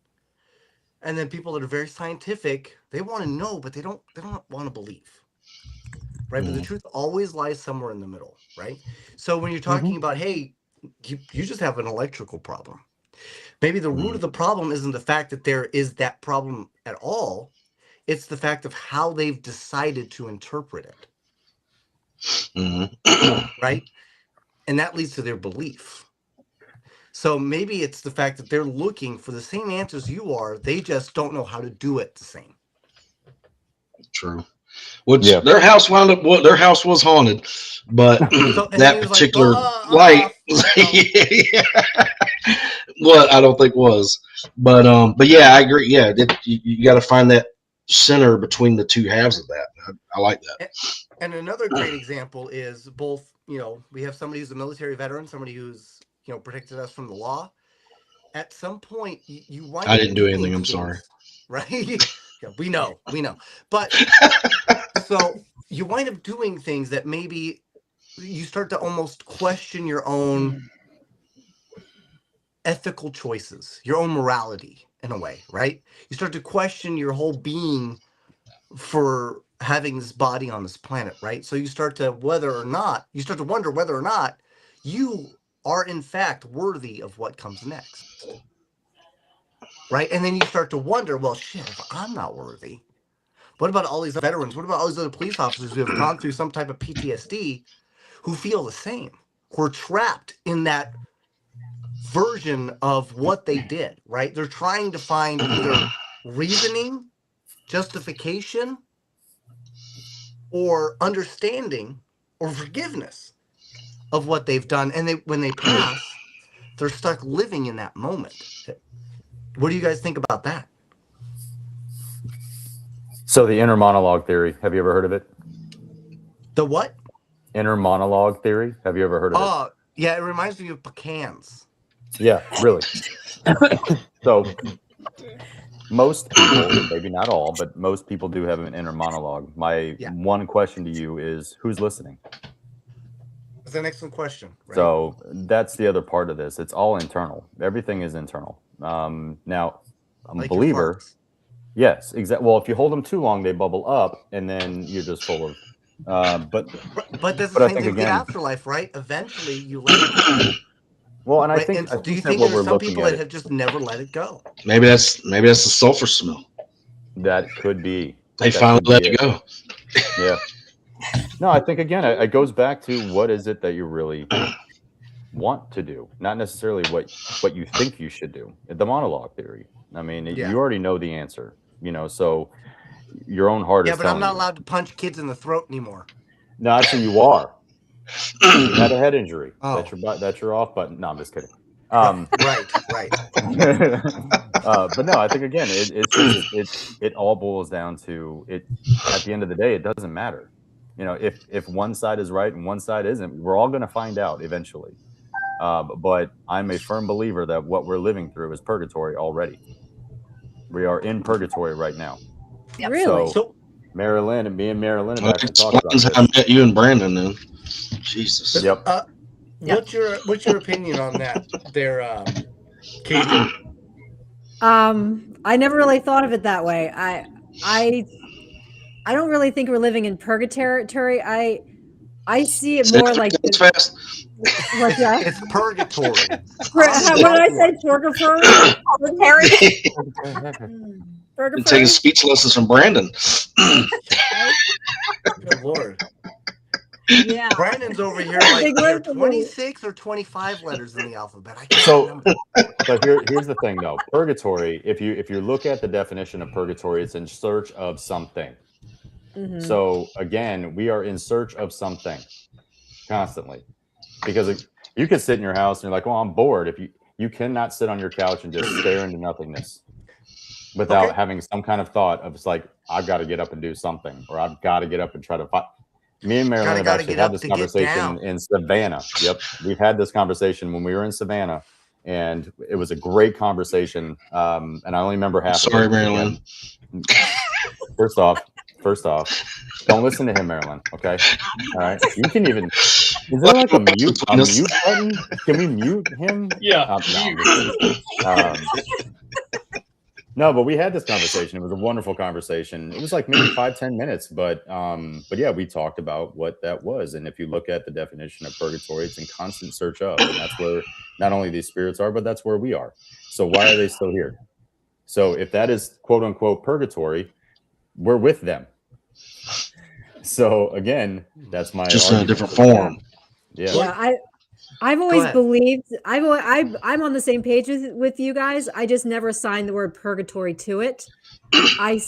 And then people that are very scientific, they want to know, but they don't want to believe, right? But the truth always lies somewhere in the middle, right? So when you're talking about, hey, you just have an electrical problem. Maybe the root of the problem isn't the fact that there is that problem at all. It's the fact of how they've decided to interpret it, right? And that leads to their belief. So maybe it's the fact that they're looking for the same answers you are. They just don't know how to do it the same. True. Their house wound up. Their house was haunted, but that particular light. What I don't think was, but yeah, I agree. Yeah, you got to find that center between the two halves of that. I like that. And another great example is both. We have somebody who's a military veteran, somebody who's protected us from the law. At some point, you wind up. I didn't do anything. I'm sorry. Right? Yeah, we know. But so you wind up doing things that maybe you start to almost question your own ethical choices, your own morality in a way, right? You start to question your whole being for having this body on this planet, right? So you start to wonder whether or not you are in fact worthy of what comes next, right? And then you start to wonder, well, shit, if I'm not worthy, what about all these veterans? What about all these other police officers who have gone through some type of PTSD who feel the same, who are trapped in that version of what they did, right? They're trying to find either reasoning, justification, or understanding or forgiveness of what they've done. And when they pass, they're stuck living in that moment. What do you guys think about that? So the inner monologue theory, have you ever heard of it? The what? Inner monologue theory. Have you ever heard of it? Oh, yeah, it reminds me of pecans. Yeah, really. So most people, maybe not all, but most people do have an inner monologue. My one question to you is, who's listening? That's an excellent question. Right? So that's the other part of this. It's all internal. Everything is internal. Now, I'm like a believer. Your farts. Yes, exactly. Well, if you hold them too long, they bubble up, and then you're just full of. But that's the I same think thing with the again, afterlife, right? Eventually, you let it go. Well, and I Right? think, And I do you think that think what there's we're some looking people at that have just never let it go? Maybe that's the sulfur smell. That could be. They That finally could let be it go. Yeah. No, I think again, it goes back to what is it that you really want to do, not necessarily what you think you should do. The monologue theory. I mean, you already know the answer, so your own heart is but I'm telling not you. allowed to punch kids in the throat anymore. No, actually, you are. You had a head injury. Oh. That's your off button. No, I'm just kidding. Right. But no, I think again, it all boils down to it. At the end of the day, it doesn't matter. If one side is right and one side isn't, we're all going to find out eventually. But I'm a firm believer that what we're living through is purgatory already. We are in purgatory right now. Yep. Really? So MaryLynn and MaryLynn have Well, actually that talked about explains this. how I met you and Brandon then. Jesus. Yep. What's your opinion on that there, Katie? I never really thought of it that way. I don't really think we're living in purgatory. I see it more like it's fast. what's that? It's purgatory. What did I say? Purgatory? Been taking speech lessons from Brandon. Good Lord. Yeah. Brandon's over here like either 26 or 25 letters in the alphabet. I can't remember. But here's the thing, though. Purgatory, if you look at the definition of purgatory, it's in search of something. Mm-hmm. So again, we are in search of something constantly, because you could sit in your house and you're like, well, I'm bored. If you cannot sit on your couch and just stare into nothingness without having some kind of thought of, it's like, I've got to get up and do something, or I've got to get up and try to fight. Me and MaryLynn have actually had this conversation in Savannah. Yep. We've had this conversation when we were in Savannah, and it was a great conversation. And I only remember half. Sorry, MaryLynn. First off, don't listen to him, MaryLynn. Okay. All right. You can even. Is there like a mute button? Can we mute him? Yeah. No, but we had this conversation. It was a wonderful conversation. It was like maybe 5-10 minutes, but yeah, we talked about what that was. And if you look at the definition of purgatory, it's in constant search of, and that's where not only these spirits are, but that's where we are. So why are they still here? So if that is quote unquote purgatory, we're with them. So again, that's my just in a different form. Yeah. I've always believed I'm on the same page with you guys. I just never signed the word purgatory to it. I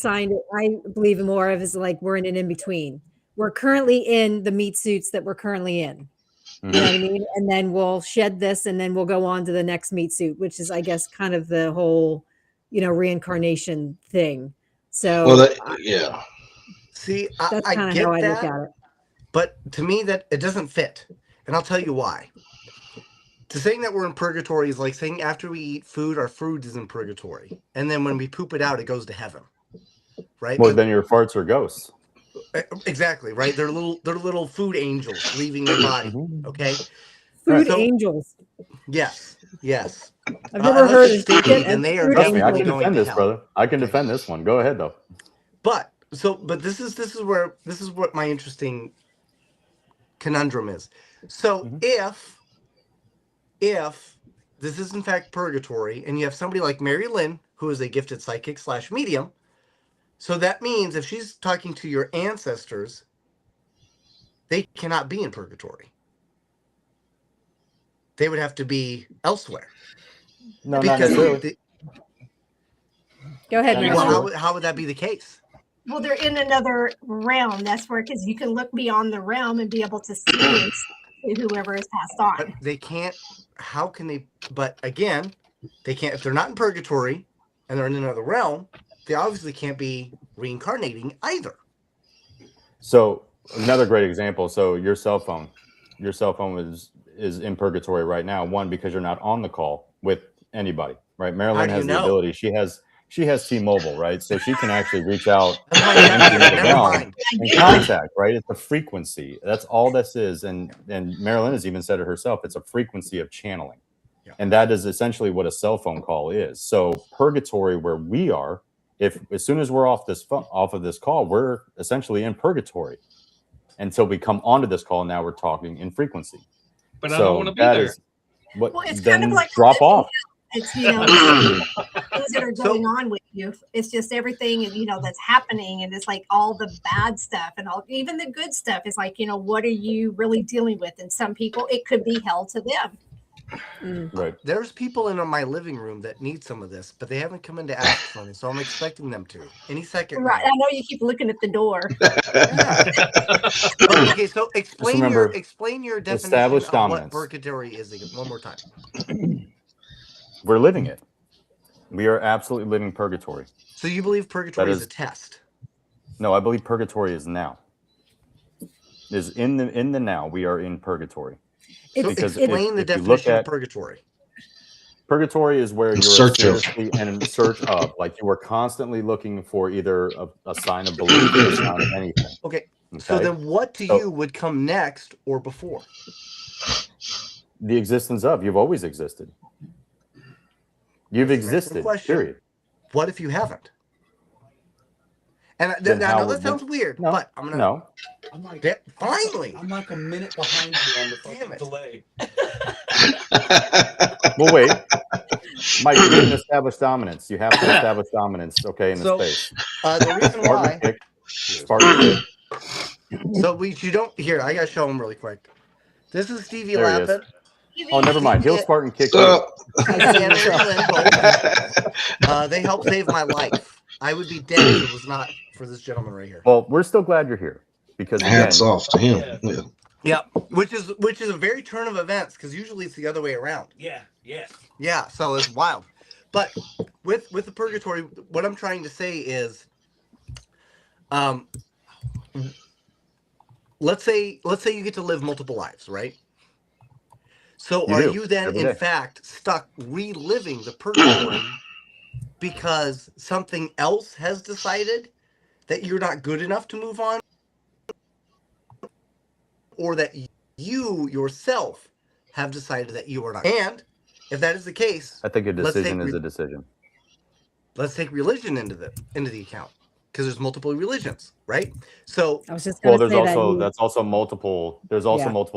believe more of as like we're in an in-between. We're currently in the meat suits that we're currently in. You know what I mean? And then we'll shed this and then we'll go on to the next meat suit, which is, I guess, kind of the whole, reincarnation thing. So yeah. See, that's I kind of get how I that, look at it. But to me, that it doesn't fit. And I'll tell you why. To saying that we're in purgatory is like saying after we eat food, our food is in purgatory. And then when we poop it out, it goes to heaven. Right? Well, then your farts are ghosts. Exactly, right? They're little food angels leaving their body. Okay? Food angels. Yes. I've never heard of it, and they are definitely I can going defend to this, hell. brother. I can defend this one. Go ahead, though. But this is what my interesting conundrum is. So if this is in fact purgatory, and you have somebody like MaryLynn, who is a gifted psychic / medium, so that means if she's talking to your ancestors, they cannot be in purgatory. They would have to be elsewhere. No, not necessarily. Go ahead. Well, how would that be the case? Well, they're in another realm. That's where, because you can look beyond the realm and be able to see whoever is passed on. But they can't. How can they? But again, they can't. If they're not in purgatory and they're in another realm, they obviously can't be reincarnating either. So another great example. So your cell phone is in purgatory right now. One, because you're not on the call with anybody, right? MaryLynn has the ability. She has T-Mobile, right? So she can actually reach out and contact, right? It's a frequency. That's all this is. And MaryLynn has even said it herself. It's a frequency of channeling. Yeah. And that is essentially what a cell phone call is. So purgatory, where we are, as soon as we're off of this call, we're essentially in purgatory until we come onto this call. Now we're talking in frequency. But so I don't want to be there. It's kind of like drop off. It's things that are going on with you. It's just everything that's happening, and it's like all the bad stuff and even the good stuff is like, what are you really dealing with? And some people, it could be hell to them. Right. There's people in my living room that need some of this, but they haven't come in to ask for it, so I'm expecting them to any second. Right. Now. I know you keep looking at the door. Okay, so explain your definition of what purgatory is again, one more time. We're living it. We are absolutely living purgatory. So you believe purgatory is a test? No, I believe purgatory is now. Is in the now. We are in purgatory. So explain the definition of purgatory. Purgatory is where you're in search of, like you were constantly looking for either a sign of belief or a sign of anything. Okay. So then what to you would come next or before? The existence of. You've always existed. You've existed, period. What if you haven't? And I know that sounds weird, but I'm going to... No. I'm like, finally! I'm like a minute behind you on the fucking delay. Well, wait. Mike, you didn't establish dominance. You have to establish dominance, okay, in the space. The reason why... Spartan kick. So you don't... Here, I got to show them really quick. This is Stevie Lappin. Oh, never mind. He'll Spartan kick you. They helped save my life. I would be dead if it was not for this gentleman right here. Well, we're still glad you're here because hats off to him. Yeah, which is a very turn of events because usually it's the other way around. Yeah. So it's wild. But with the purgatory, what I'm trying to say is, let's say you get to live multiple lives, right? So are you then in fact stuck reliving the purgatory because something else has decided that you're not good enough to move on, or that you yourself have decided that you are not? And if that is the case, I think a decision is a decision. Let's take religion into the account, because there's multiple religions, right? So I was just there's also multiple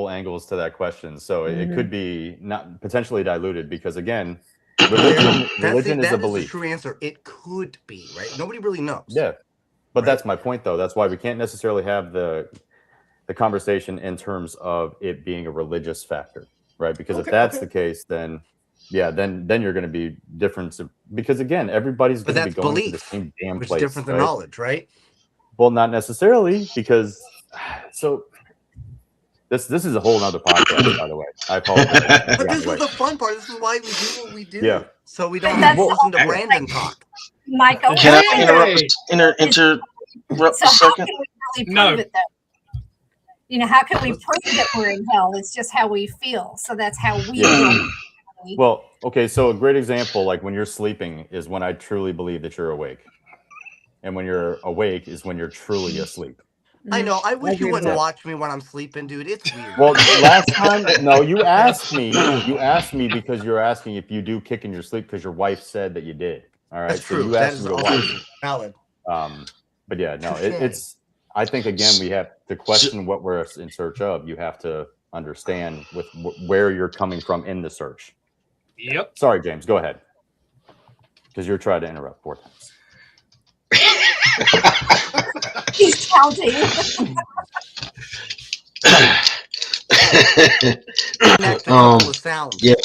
angles to that question. So it could be not potentially diluted because again, religion is a belief. The true answer. It could be, right? Nobody really knows. Yeah, but that's my point, though. That's why we can't necessarily have the conversation in terms of it being a religious factor, right? Because if that's the case, then then you're going to be different. Because again, everybody's going to be going to the same damn place. Which is different than knowledge, right? Well, not necessarily, because this is a whole nother podcast, by the way. I apologize. But this is the fun part. This is why we do what we do. Yeah. So we don't have to listen to Brandon talk. Michael, can I interrupt a second? How can we really prove it, though? How can we prove that we're in hell? It's just how we feel. So that's how we feel. Well, okay, so a great example, like when you're sleeping, is when I truly believe that you're awake. And when you're awake is when you're truly asleep. I know. I wish you wouldn't watch me when I'm sleeping, dude. It's weird. Well, last time, no, you asked me. You asked me because you're asking if you do kick in your sleep because your wife said that you did. All right, that's true. So you asked me to watch. Valid. But yeah, no, it's. I think again we have to question what we're in search of. You have to understand with where you're coming from in the search. Yep. Sorry, James. Go ahead, because you're trying to interrupt 4 times. He's counting. Yeah.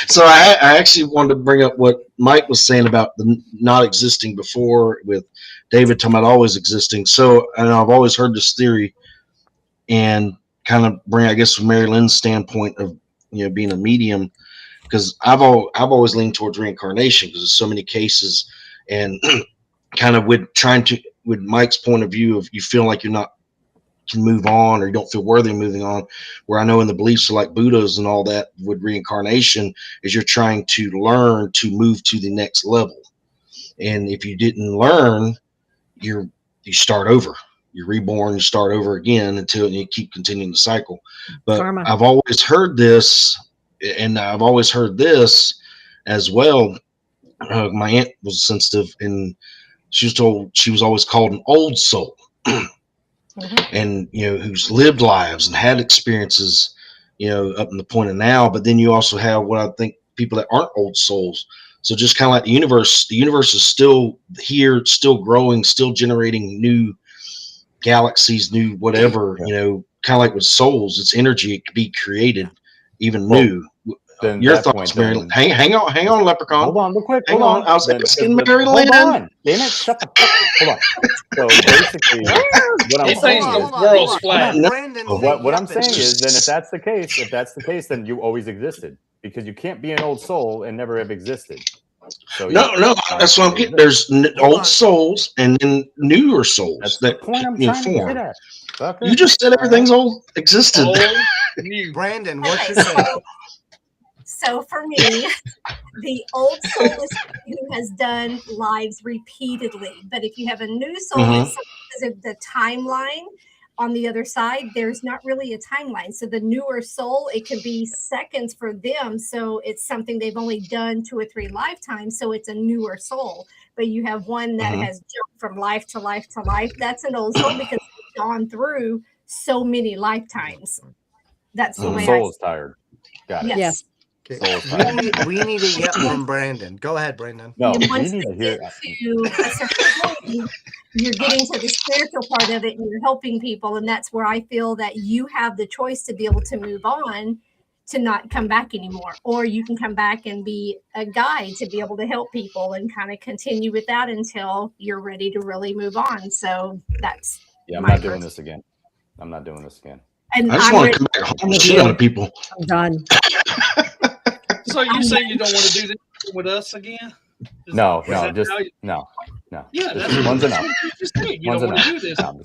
So I actually wanted to bring up what Mike was saying about the not existing before, with David talking about always existing. So, and I've always heard this theory, and kind of bring, I guess, from MaryLynn's standpoint of being a medium, because I've always leaned towards reincarnation because there's so many cases, and kind of with Mike's point of view of you feel like you're not can move on or you don't feel worthy of moving on, where I know in the beliefs of like Buddhas and all that with reincarnation is you're trying to learn to move to the next level. And if you didn't learn, you start over. You're reborn, you start over again until you keep continuing the cycle. But Karma. I've always heard this, and I've always heard this as well. My aunt was sensitive, and she was told she was always called an old soul. And who's lived lives and had experiences up in the point of now. But then you also have what I think people that aren't old souls. So just kind of like the universe is still here, it's still growing, still generating new galaxies, new whatever, kind of like with souls, it's energy, it could be created even new. Then Your that thoughts, point, MaryLynn. Hang on, Leprechaun. Hold on, real quick. Hang on. I was asking MaryLynn. Hold on. Damn it, shut the fuck up. Hold on. So basically, what I'm He saying thinks is, the world's flat. what I'm saying is, then if that's the case, then you always existed, because you can't be an old soul and never have existed. So no, that's what I'm getting. There's old souls and then newer souls. That's that the point I'm trying to get at. Fucker. You just said everything's old existed. Old, new. Brandon, what's Okay, your take? so for me, the old soul is somebody who has done lives repeatedly. But if you have a new soul, that's because of the timeline on the other side, there's not really a timeline. So the newer soul, it could be seconds for them. So it's something they've only done 2 or 3 lifetimes. So it's a newer soul. But you have one that has jumped from life to life to life. That's an old soul because it's gone through so many lifetimes. That's the So the way soul is tired. Got it. Yes. Okay. We need a yep from Brandon. Go ahead, Brandon. No, And we once need you to hear. get to a certain point, you're getting to the spiritual part of it and you're helping people. And that's where I feel that you have the choice to be able to move on, to not come back anymore. Or you can come back and be a guide to be able to help people and kind of continue with that until you're ready to really move on. So that's I'm not doing this again. I'm not doing this again. And I just want to come back home and shit on people. I'm done. So you say you don't want to do this with us again? No. Yeah, that's one's enough. You don't want to do this. All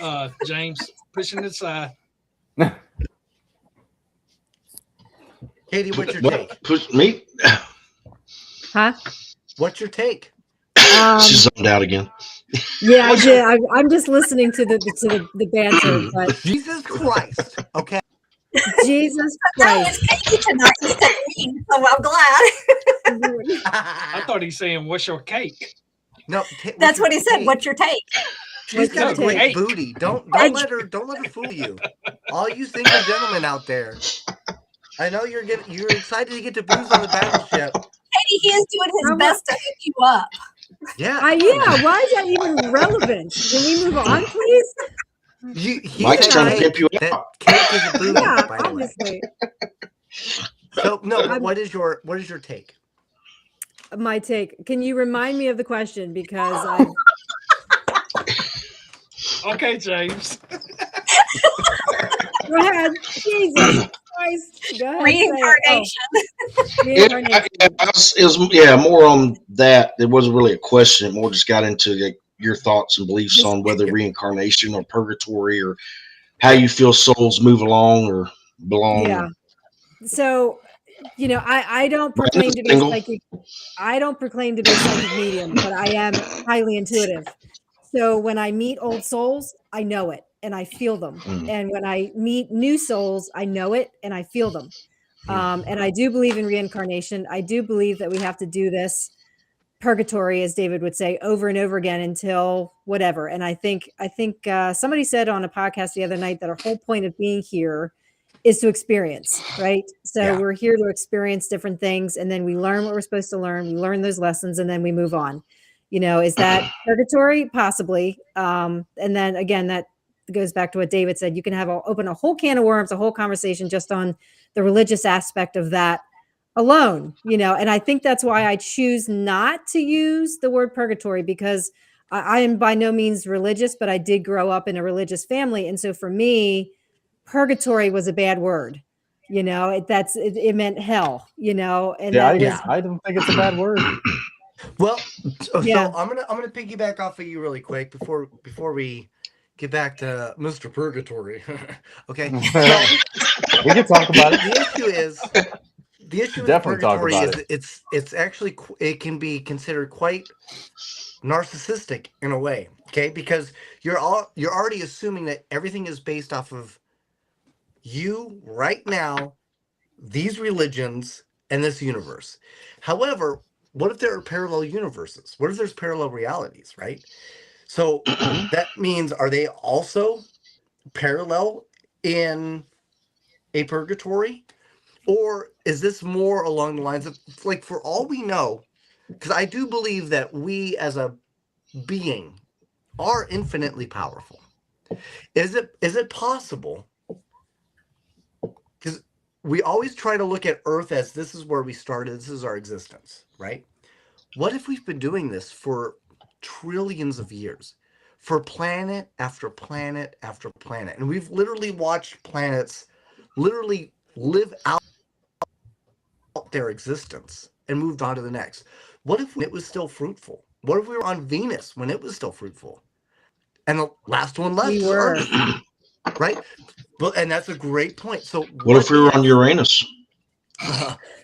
right. James, pushing it aside. Katie, what's your take? Push me. Huh? What's your take? She's zoned out again. Yeah, I did. I'm just listening to the banter, but Jesus Christ. Okay. Jesus that Christ. was Katie tonight instead of me. So I'm glad. I thought he's saying, "What's your cake?" No, That's what he said. What's your take? She's got a What's your great take? booty. Don't let her fool you. All you single gentlemen out there. I know you're excited to get to booze on the battleship. Katie, he is doing his best to hook you up. Yeah. Yeah. Why is that even relevant? Can we move on, please? Mike's trying to pimp you out. Cake is a booty, Yeah, by the way. obviously. So no, what is your take? My take. Can you remind me of the question, because I Okay, James. go ahead. Jesus Christ. Go ahead. Reincarnation. Reincarnation. It was more on that. It wasn't really a question. It more just got into like your thoughts and beliefs on whether reincarnation or purgatory or how you feel souls move along or belong. Yeah. So, I don't proclaim to be a psychic. I don't proclaim to be a psychic medium, but I am highly intuitive. So when I meet old souls, I know it and I feel them. And when I meet new souls, I know it and I feel them. And I do believe in reincarnation. I do believe that we have to do this purgatory, as David would say, over and over again until whatever. And I think somebody said on a podcast the other night that our whole point of being here is to experience, right? So we're here to experience different things, and then we learn what we're supposed to learn. We learn those lessons, and then we move on. Is that purgatory? Possibly. And then again, that goes back to what David said. You can open a whole can of worms, a whole conversation just on the religious aspect of that alone, and I think that's why I choose not to use the word purgatory, because I am by no means religious, but I did grow up in a religious family. And so for me, purgatory was a bad word, it meant hell, and I don't think it's a bad word. Well, Yeah. so I'm gonna piggyback off of you really quick before we get back to Mr. Purgatory. Okay. So We can talk about it. the issue with Definitely talk purgatory about is it's actually it can be considered quite narcissistic in a way, okay? Because you're already assuming that everything is based off of you right now, these religions, and this universe. However, what if there are parallel universes? What if there's parallel realities, right? So that means, are they also parallel in a purgatory? Or is this more along the lines of, like, for all we know, because I do believe that we as a being are infinitely powerful. Is it possible? Because we always try to look at Earth as this is where we started, this is our existence, right? What if we've been doing this for trillions of years, for planet after planet after planet, and we've literally watched planets literally live out their existence and moved on to the next? What if it was still fruitful? What if we were on Venus when it was still fruitful? And the last one left We is were. Earth, right? But and that's a great point. So What if we were on Uranus?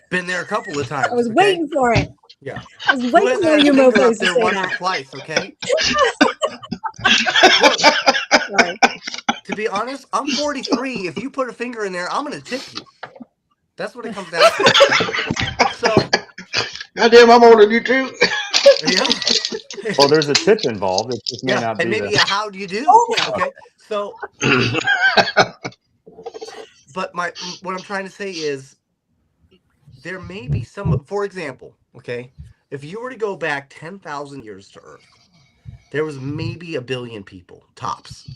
Been there a couple of times. I was okay? waiting for it. Yeah. I was Who waiting hasn't for had a you finger mofos up to there say once or that. twice, okay? Sorry. To be honest, I'm 43. If you put a finger in there, I'm going to tip you. That's what it comes down to. Okay? So, Goddamn, I'm older than you too. yeah. Well, there's a tip involved. It just may not be and maybe the... a how do you do? Okay. So, but what I'm trying to say is there may be some, for example, okay, if you were to go back 10,000 years to Earth, there was maybe 1 billion people, tops.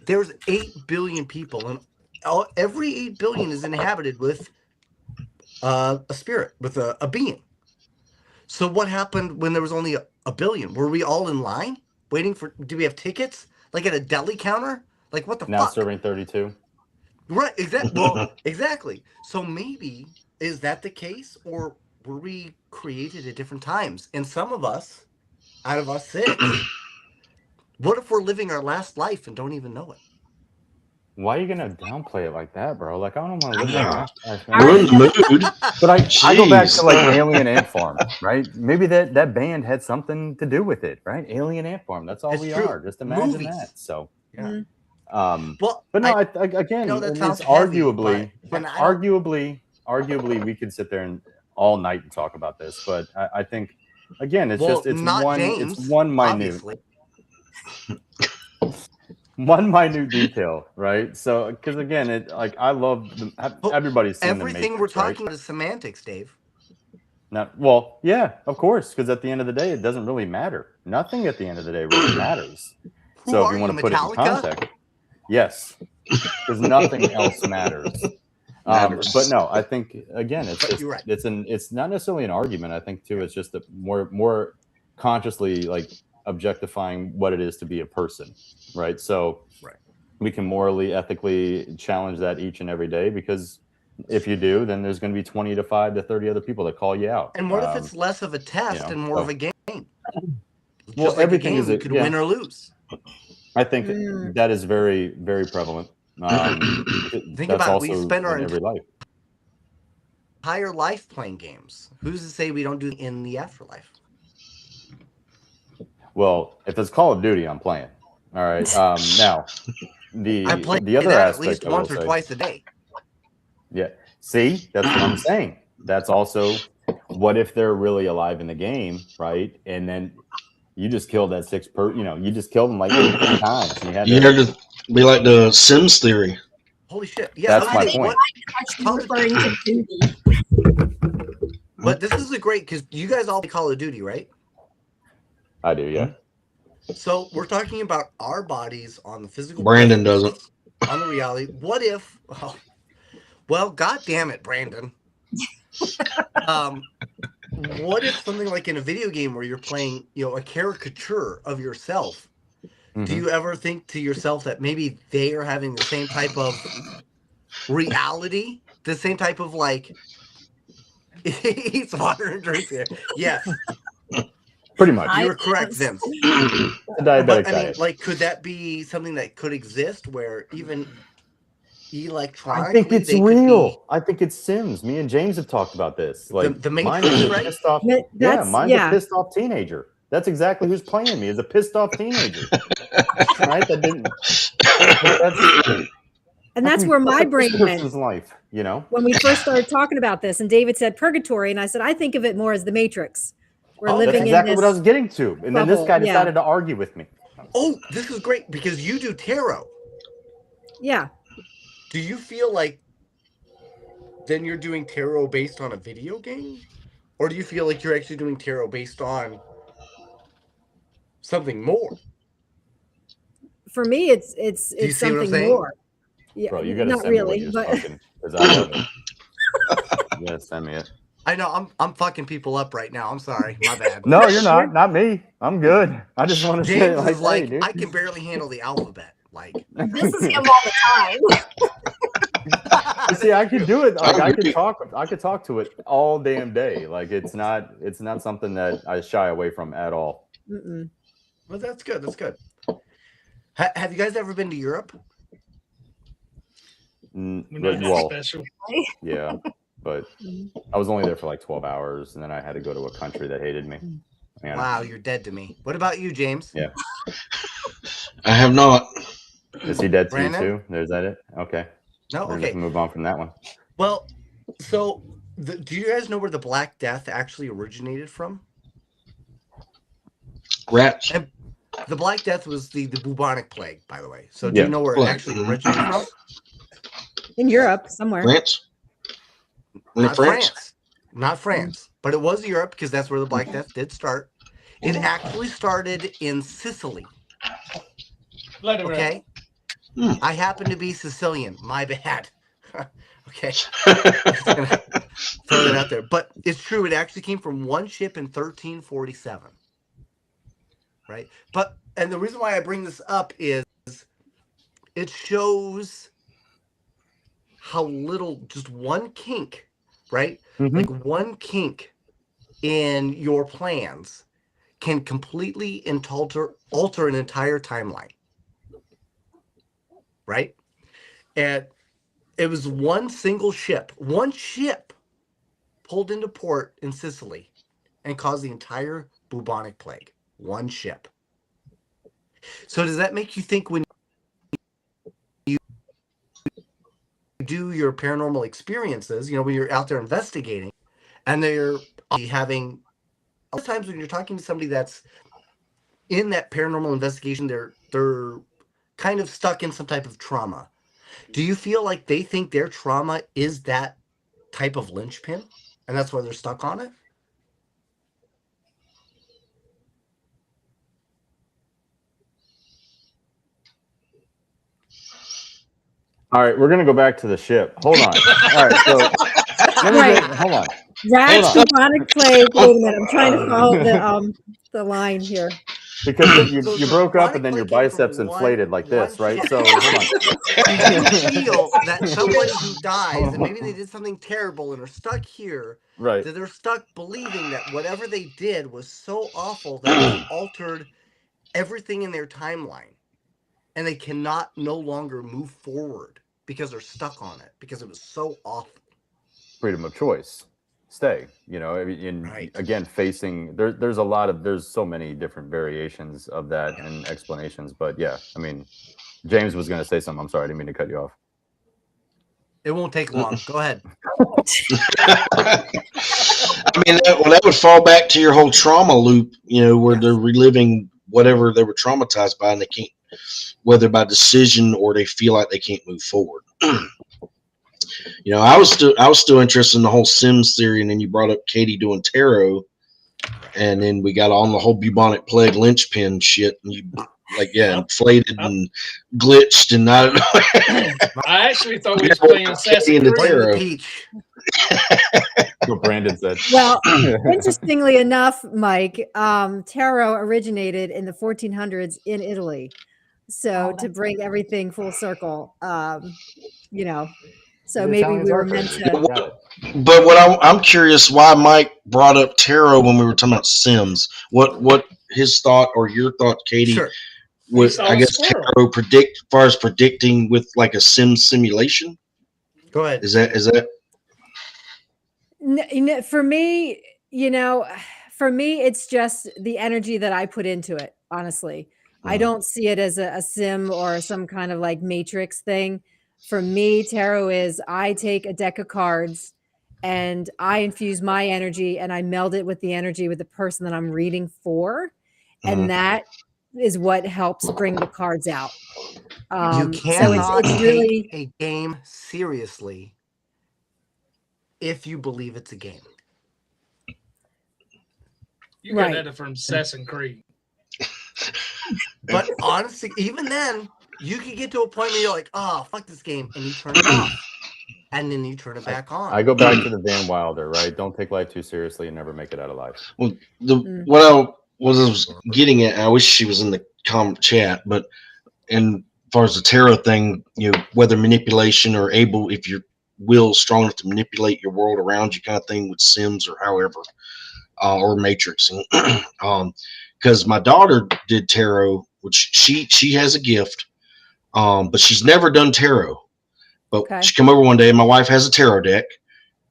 There's 8 billion people, and every 8 billion is inhabited with a spirit, with a being. So what happened when there was only a billion? Were we all in line waiting for? Do we have tickets like at a deli counter? Like what the Now fuck? serving 32. Right. Exactly. Well, exactly. So maybe is that the case, or were we created at different times? And some of us, out of us 6, what if we're living our last life and don't even know it? Why are you gonna downplay it like that, bro? Like, I don't want to live my last life, All man. Ruin the mood. But I go back to Jeez. like Alien Ant Farm, right? Maybe that band had something to do with it, right? Alien Ant Farm. That's all It's we true. are. Just imagine Movies. that. So, Yeah. but no, again, know that and sounds it's heavy, arguably, but I don't- arguably, we could sit there and all night and talk about this. But I think, again, it's not James, it's one minute. obviously. One minute detail, right? So, because again, I love everybody's seen everything the Matrix, we're talking right? about is semantics, Dave. Well, yeah, of course, because at the end of the day, it doesn't really matter. Nothing at the end of the day really matters. So if you want to put it in context, yes, because nothing else matters. But no, I think again, it's not necessarily an argument. I think too, it's just a more consciously like objectifying what it is to be a person, right? So we can morally, ethically challenge that each and every day, because if you do, then there's going to be 25 to 30 other people that call you out. And what if it's less of a test and more of a game? Well, everything is you could win or lose. I think that is very, very prevalent. Think about it. We spend our entire life playing games. Who's to say we don't do it in the afterlife? Well, if it's Call of Duty, I'm playing. All right. Now, I play the other that aspect, at least once or twice a day. Yeah. See, that's what I'm saying. That's also, what if they're really alive in the game, right? And then you just killed that you just killed them like 8 times. And you had to be like the Sims theory. Holy shit! Yeah, that's my point. Referring to duty. But this is great because you guys all play Call of Duty, right? I do, yeah. So we're talking about our bodies on the physical. Brandon doesn't. On the reality. What if? Well, God damn it, Brandon. What if something like in a video game where you're playing, a caricature of yourself? Mm-hmm. Do you ever think to yourself that maybe they are having the same type of reality, the same type of like Eats water and drinks it. Yes, Pretty much. you were correct, Vince. It's a diabetic But I mean, diet. like, could that be something that could exist where even electronically I think it's they could real. I think it's Sims. Me and James have talked about this. Like the mine Matrix, is a right? pissed off. Mine's a pissed off teenager. That's exactly who's playing me. Is a pissed off teenager. Right? That didn't. And that's where my brain went. Life, you know. When we first started talking about this, and David said purgatory, and I said I think of it more as the Matrix. We're living that's exactly in this what I was getting to, and then this bubble, guy decided to argue with me. Oh, this is great because you do tarot. Yeah. Do you feel like then you're doing tarot based on a video game? Or do you feel like you're actually doing tarot based on something more? For me, it's something more. Yeah, bro, you gotta not send really, me what but you're fucking, 'cause I love it. You gotta send me it. I know I'm fucking people up right now. I'm sorry, my bad. No, you're not. Not me. I'm good. I just want to say, James like, is like, hey, dude. I can barely handle the alphabet. Like, This is him all the time. See, I could do it. Like, I could talk to it all damn day. Like, it's not something that I shy away from at all. Mm-mm. Well, that's good. That's good. Have you guys ever been to Europe? Well, special. yeah, but I was only there for like 12 hours, and then I had to go to a country that hated me. Man. Wow, you're dead to me. What about you, James? Yeah, I have not. is he dead to Brandon? you too? There's that it? Okay. No, We're okay. gonna move on from that one. Well, so do you guys know where the Black Death actually originated from? Rats. And the Black Death was the bubonic plague, by the way. So do you know where it actually originated from? In Europe, somewhere. France. Not France. Not France. But it was Europe because that's where the Black Death did start. It actually started in Sicily. Okay? I happen to be Sicilian. My bad. Okay. Just gonna throw that out there. But it's true. It actually came from one ship in 1347. Right? And the reason why I bring this up is it shows how little just one kink, right? Mm-hmm. Like one kink in your plans can completely alter an entire timeline. Right? And it was one ship pulled into port in Sicily and caused the entire bubonic plague. One ship. So does that make you think when you do your paranormal experiences, you know, when you're out there investigating and they're having a lot of times when you're talking to somebody that's in that paranormal investigation, they're kind of stuck in some type of trauma. Do you feel like they think their trauma is that type of linchpin and that's why they're stuck on it? All right, we're gonna go back to the ship. Hold on. All right, so hold on. Rats, bubonic plague. Wait a minute, I'm trying to follow the line here. Because you broke up and then your biceps inflated like this, right? So hold on. Do you feel that somebody who dies and maybe they did something terrible and are stuck here, right? That they're stuck believing that whatever they did was so awful that it altered everything in their timeline, and they cannot no longer move forward because they're stuck on it because it was so awful. Freedom of choice. Stay, you know, again, facing there's so many different variations of that and explanations, but yeah, I mean, James was going to say something. I'm sorry, I didn't mean to cut you off. It won't take long. Go ahead. I mean, that would fall back to your whole trauma loop, you know, where they're reliving whatever they were traumatized by, and they can't, whether by decision or they feel like they can't move forward. You know, I was still interested in the whole Sims theory, and then you brought up Katie doing tarot, and then we got on the whole bubonic plague linchpin shit, and you inflated and glitched, and I don't know. I actually thought we was playing Assassin's Creed. What Brandon said. Well, interestingly enough, Mike, tarot originated in the 1400s in Italy. So to bring everything full circle, you know. So The maybe Italians we are were meant crazy. to. Got it. But what I'm curious why Mike brought up tarot when we were talking about Sims. What his thought or your thought, Katie? Sure. Would saw I a guess squirrel. tarot predict as far as predicting with like a sim simulation? Go ahead. Is that For me, it's just the energy that I put into it. Honestly, I don't see it as a sim or some kind of like matrix thing. For me, tarot is I take a deck of cards and I infuse my energy and I meld it with the energy with the person that I'm reading for. And that is what helps bring the cards out. You So cannot it's really take a game seriously if you believe it's a game. You Right. got that from Assassin's Creed. But honestly, even then, you could get to a point where you're like, oh, fuck this game, and you turn it off. And then you turn it back on. I go back to the Van Wilder, right? Don't take life too seriously and never make it out of life. well what I was getting at? I wish she was in the chat, but and as far as the tarot thing, whether manipulation or able, if your will strong enough to manipulate your world around you, kind of thing with Sims or however, or matrixing. Because my daughter did tarot, which she has a gift, but she's never done tarot. But she come over one day, and my wife has a tarot deck.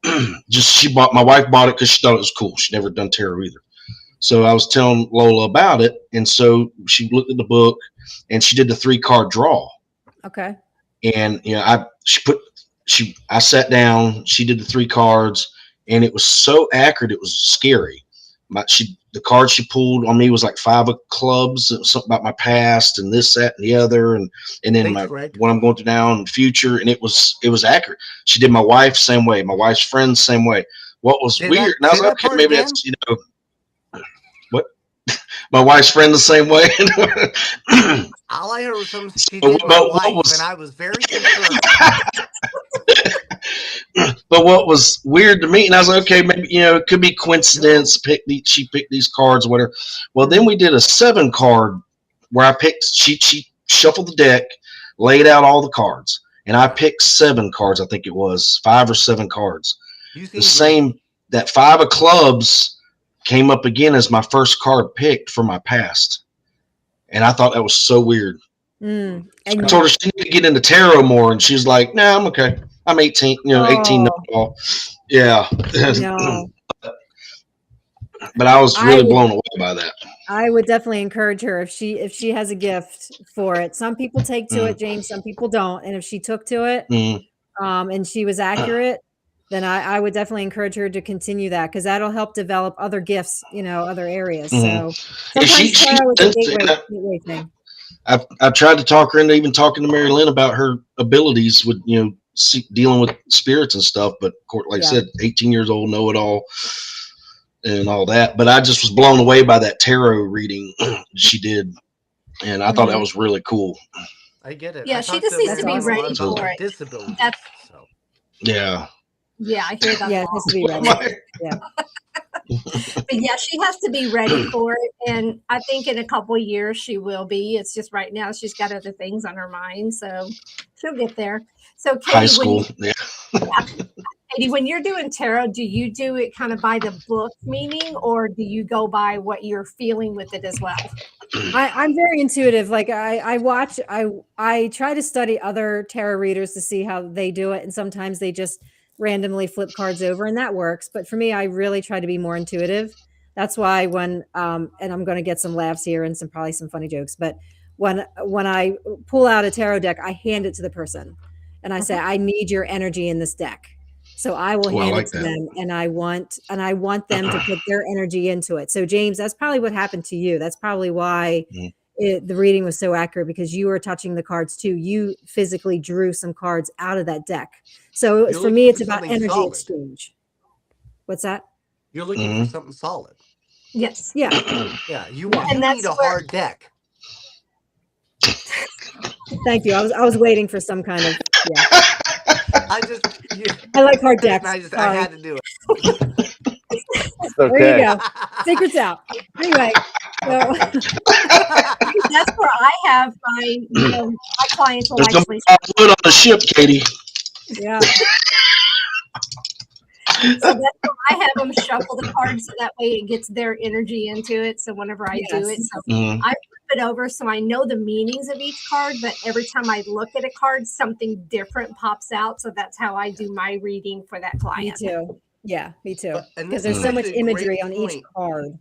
My wife bought it because she thought it was cool. She never done tarot either. So I was telling Lola about it, and so she looked at the book, and she did the 3-card draw. okay. And I sat down. She did the 3 cards, and it was so accurate. It was scary. The card she pulled on me was like 5 of clubs. It was something about my past and this, that, and the other, and then what I'm going through now and the future. And it was accurate. She did my wife same way. My wife's friends same way. What was weird? And I was like, okay, maybe that's what. My wife's friend the same way. All I heard was something she did my wife, and I was very concerned. But what was weird to me, and I was like, okay, maybe it could be coincidence. She picked these cards, or whatever. Well, then we did a 7-card where I picked. She shuffled the deck, laid out all the cards, and I picked 7 cards. I think it was 5 or 7 cards. The same that 5 of clubs came up again as my first card picked for my past, and I thought that was so weird. And I told her she needed to get into tarot more, and she's like, "Nah, I'm okay. I'm 18. 18 now." Yeah. No. But I was really blown away by that. I would definitely encourage her if she has a gift for it. Some people take to it, James. Some people don't. And if she took to it, and she was accurate, then I would definitely encourage her to continue that, because that'll help develop other gifts, other areas. So sometimes tarot is a gateway thing. I tried to talk her into even talking to MaryLynn about her abilities with dealing with spirits and stuff, but like I said, 18 years old, know it all and all that. But I just was blown away by that tarot reading she did, and I thought that was really cool. I get it. Yeah, she just needs to be ready for it. Disability. Yeah, I hear that. Yeah, it has to be ready. Yeah. But yeah, she has to be ready for it, and I think in a couple of years she will be. It's just right now she's got other things on her mind, so she'll get there. So Katie, high school, Katie, when you're doing tarot, do you do it kind of by the book meaning, or do you go by what you're feeling with it as well? I'm very intuitive. Like I try to study other tarot readers to see how they do it, and sometimes they just randomly flip cards over, and that works. But for me, I really try to be more intuitive. That's why when and I'm going to get some laughs here and probably some funny jokes, but when I pull out a tarot deck, I hand it to the person and I say, I need your energy in this deck. So I will hand it to them, and I want them to put their energy into it. So James, that's probably what happened to you. That's probably why the reading was so accurate, because you were touching the cards too. You physically drew some cards out of that deck. So for me, it's about energy exchange. What's that? You're looking for something solid. Yes. Yeah. Yeah. You need a hard deck. Thank you. I was waiting for some kind of. Yeah. I like hard decks. I had to do it. Okay. There you go. Secret's out. Anyway, so that's where I have my clients will There's actually no wood on the ship, Katie. Yeah. So that's why I have them shuffle the cards so that way it gets their energy into it. So whenever I do it, so Mhm. I flip it over so I know the meanings of each card, but every time I look at a card, something different pops out. So that's how I do my reading for that Me client. too. Yeah, me too. And Because this there's is so much actually a great imagery on each point. card.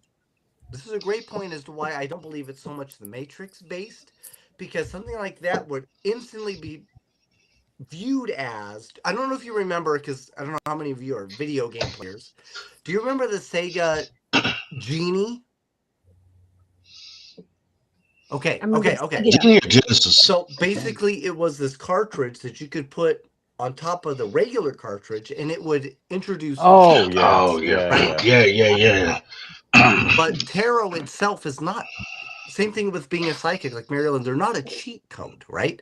This is a great point as to why I don't believe it's so much the Matrix based, because something like that would instantly be viewed as, I don't know if you remember, because I don't know how many of you are video game players. Do you remember the Sega Genie? Okay. Genie or Genesis. So basically, it was this cartridge that you could put on top of the regular cartridge, and it would introduce. Oh yeah. Oh yeah. But tarot itself is not. Same thing with being a psychic, like MaryLynn. They're not a cheat code, right?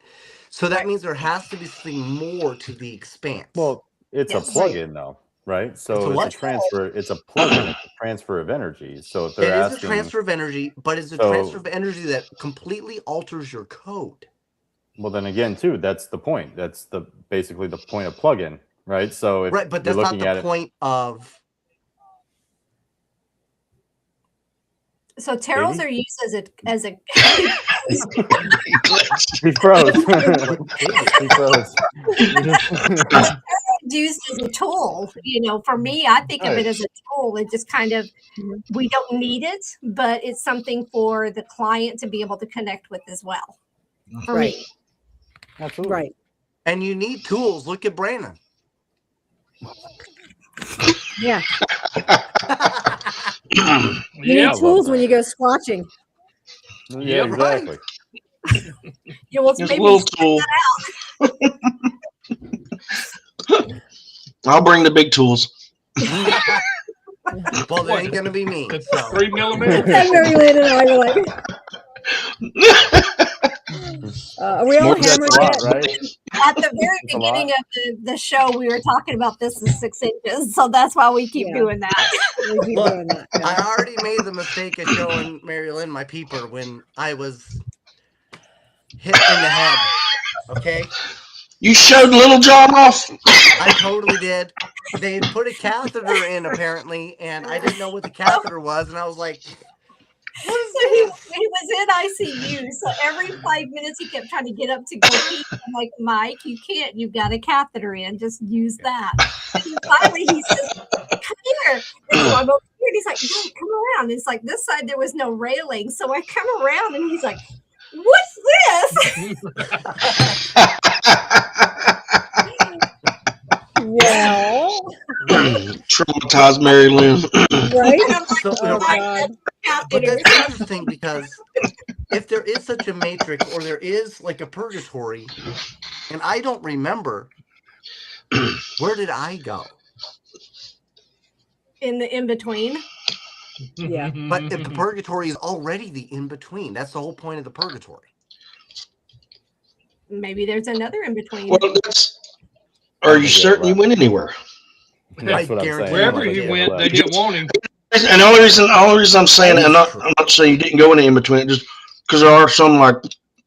So that means there has to be something more to the expanse. Well, it's Yes. a plug-in though, right? So It's a it's a transfer. It's a plug-in. It's a transfer of energy. So if they're It is asking, a transfer of energy, but it's a transfer of energy that completely alters your code. well, then again, too, that's the point. That's basically the point of plug-in, right? So if Right, but you're that's not looking the at point of. So tarots Maybe? are used as a he froze. He froze. used as a tool. You know, for me, I think of it as a tool. It just kind of, we don't need it, but it's something for the client to be able to connect with as well. For Right. me. Absolutely. Right. And you need tools. Look at Brandon. Yeah. Yeah. You need tools when you go squatching. Yeah, Yep. exactly. You will Just a maybe little tool. I'll bring the big tools. Well, that ain't gonna be me. The So. 3 millimeter. And MaryLynn and I were like, are we all More than hammered a lot, yet? right? at the very It's a lot. beginning of the show, we were talking about this is 6 inches. So that's why we keep doing that. We keep Look, doing that. I already made the mistake of showing MaryLynn my peeper when I was hit in the head. Okay? You showed Little John off. I totally did. They put a catheter in apparently, and I didn't know what the catheter was, and I was like, what is So he this? was in ICU. So every 5 minutes he kept trying to get up to go pee. I'm like, Mike, you can't. You've got a catheter in. Just use that. And finally he says, come here. And so I'm over here, and he's like, no, come around. It's like this side there was no railing. So I come around, and he's like, what's this? Well, Traumatized MaryLynn. right? And I'm like, So, Oh, Mike, God. but catheter. that's interesting because if there is such a matrix or there is like a purgatory, and I don't remember, where did I go? In the in between. Yeah. But if the purgatory is already the in between, that's the whole point of the purgatory. Maybe there's another in between. Well, are you certain you went anywhere? That's what I'm guarantee saying. Wherever Like, he yeah, went, they didn't want him. And the only reason I'm saying, I'm not saying you didn't go in between, just because there are some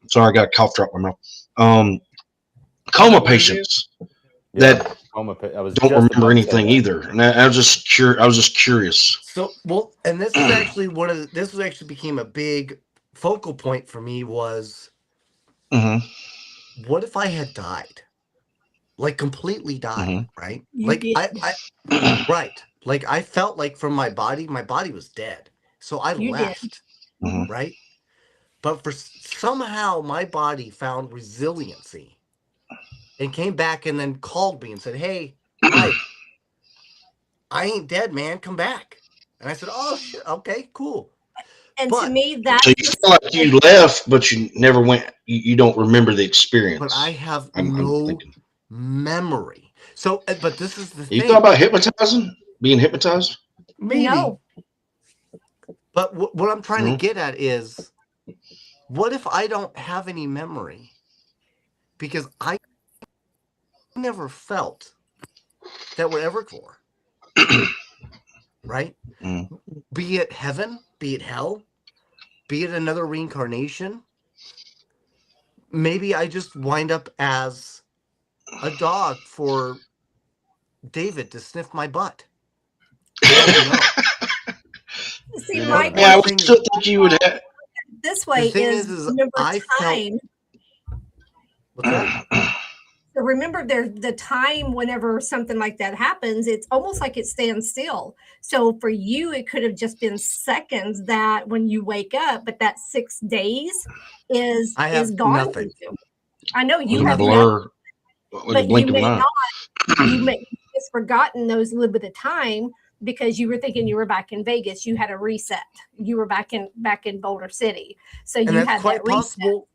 sorry, I got a cough drop in my mouth. Coma patients that don't remember anything either, and I was just curious. So, well, and this is actually this was actually became a big focal point for me was, what if I had died, like completely died, right? Like I right, like I felt like from my body was dead, so I left, right? But for somehow my body found resiliency and came back and then called me and said, "Hey, Mike, I ain't dead, man. Come back." And I said, "Oh shit, okay, cool." And to me, that's so you feel like you left, but you never went. You don't remember the experience. But I have no memory. So, but this is the thing. You thought about being hypnotized? Maybe. No. But what I'm trying to get at is, what if I don't have any memory? Because I never felt that we're ever for. Right? Be it heaven, be it hell, be it another reincarnation. Maybe I just wind up as a dog for David to sniff my butt. See, You Mike, know, Yeah, I the would thing still think you would have. this way thing is is remember I time. what's that? So remember the time whenever something like that happens, it's almost like it stands still. So for you, it could have just been seconds that when you wake up, but that 6 days I is have gone nothing. with you. I know It you was a have nothing, blur, like a but you blink of may an eye. not. You may have just forgotten those little bit of time because you were thinking you were back in Vegas. You had a reset. You were back in Boulder City, so And you that's had quite that reset. possible.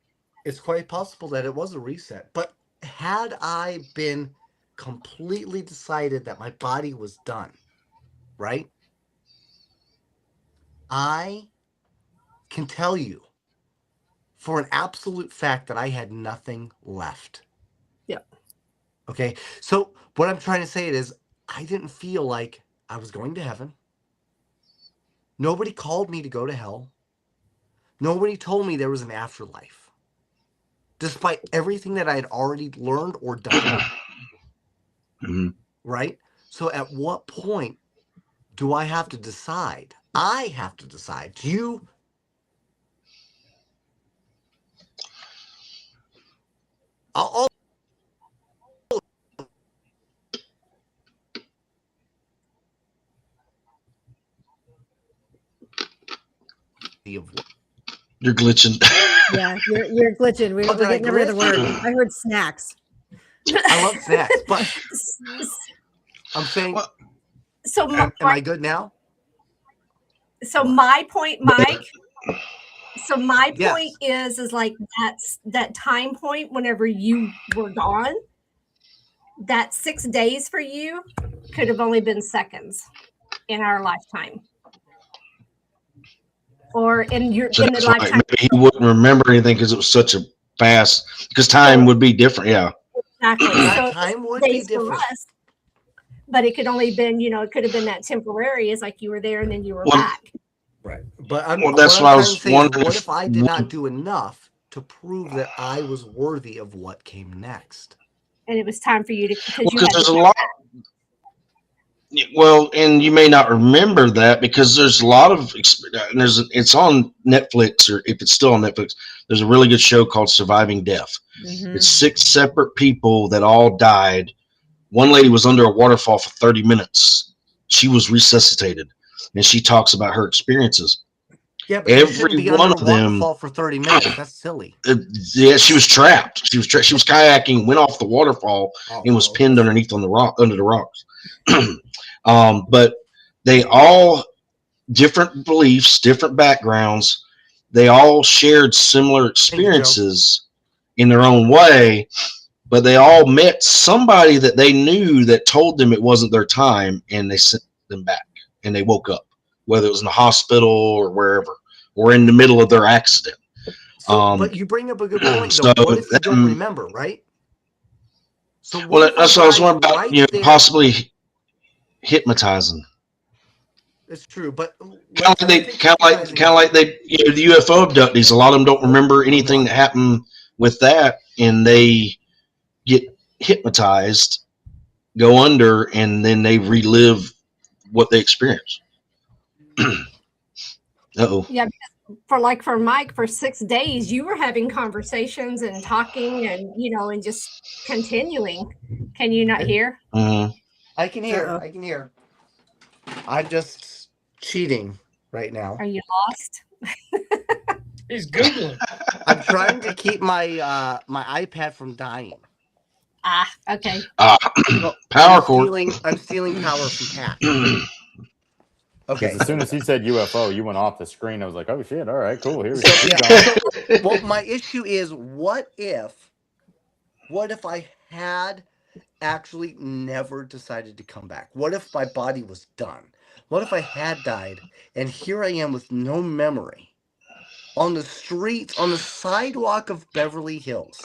It's quite possible that it was a reset. But had I been completely decided that my body was done, right? I can tell you for an absolute fact that I had nothing left. Yep. Okay. So what I'm trying to say is I didn't feel like I was going to heaven. Nobody called me to go to hell. Nobody told me there was an afterlife. Despite everything that I had already learned or done. Mhm. Right? So at what point do I have to decide? I have to decide. You I'll of what? You're glitching. Yeah, you're glitching. We're did I getting every other glitch? word. I heard snacks. I love snacks, but I'm saying, Well, So am I good now? So my point, Mike. So my Yes. point is like that's that time point whenever you were gone. That 6 days for you could have only been seconds in our lifetime, or in so the that's why lifetime. maybe he wouldn't remember anything because it was such a fast. Because time would be different. Yeah. Exactly. That So time would 6 be days for different. us, but it could only been it could have been that temporary. It's like you were there and then you were Well, back. Right. But that's what what I I'm trying was to say is, wondering. what if I did not do enough to prove that I was worthy of what came next? And it was time for you to because you Because had there's to a come lot. back. Well, and you may not remember that because there's a lot of and it's on Netflix, or if it's still on Netflix, there's a really good show called Surviving Death. Mhm. It's 6 separate people that all died. One lady was under a waterfall for 30 minutes. She was resuscitated, and she talks about her experiences. Yeah, but you shouldn't Every be one under a of them, waterfall for 30 minutes. That's silly. yeah, she was trapped. She was kayaking, went off the waterfall, and was pinned underneath on the rock under the rocks. But they all different beliefs, different backgrounds. They all shared similar Thank you, Joe. experiences in their own way, but they all met somebody that they knew that told them it wasn't their time, and they sent them back, and they woke up, whether it was in the hospital or wherever, or in the middle of their accident. So, but you bring up a good point, though. So, What if you don't remember, right? So what well, if that's I what I was died wondering about, right there? possibly hypnotizing. It's true, but Kind of like they, the UFO abductees. A lot of them don't remember anything that happened with that, and they get hypnotized, go under, and then they relive what they experienced. Uh-oh. Yeah, for Mike, for 6 days, you were having conversations and talking and and just continuing. Can you not hear? Mm-hmm. I can hear. Uh-oh. I can hear. I'm just cheating right now. Are you lost? He's Googling. I'm trying to keep my my iPad from dying. Ah, okay. Power cord. I'm stealing power from Pat. Okay. Because as soon as he said UFO, you went off the screen. I was like, oh shit! All right, cool. Here we So, go. yeah. So, well, my issue is, what if I had actually never decided to come back? What if my body was done? What if I had died, and here I am with no memory on the streets, on the sidewalk of Beverly Hills?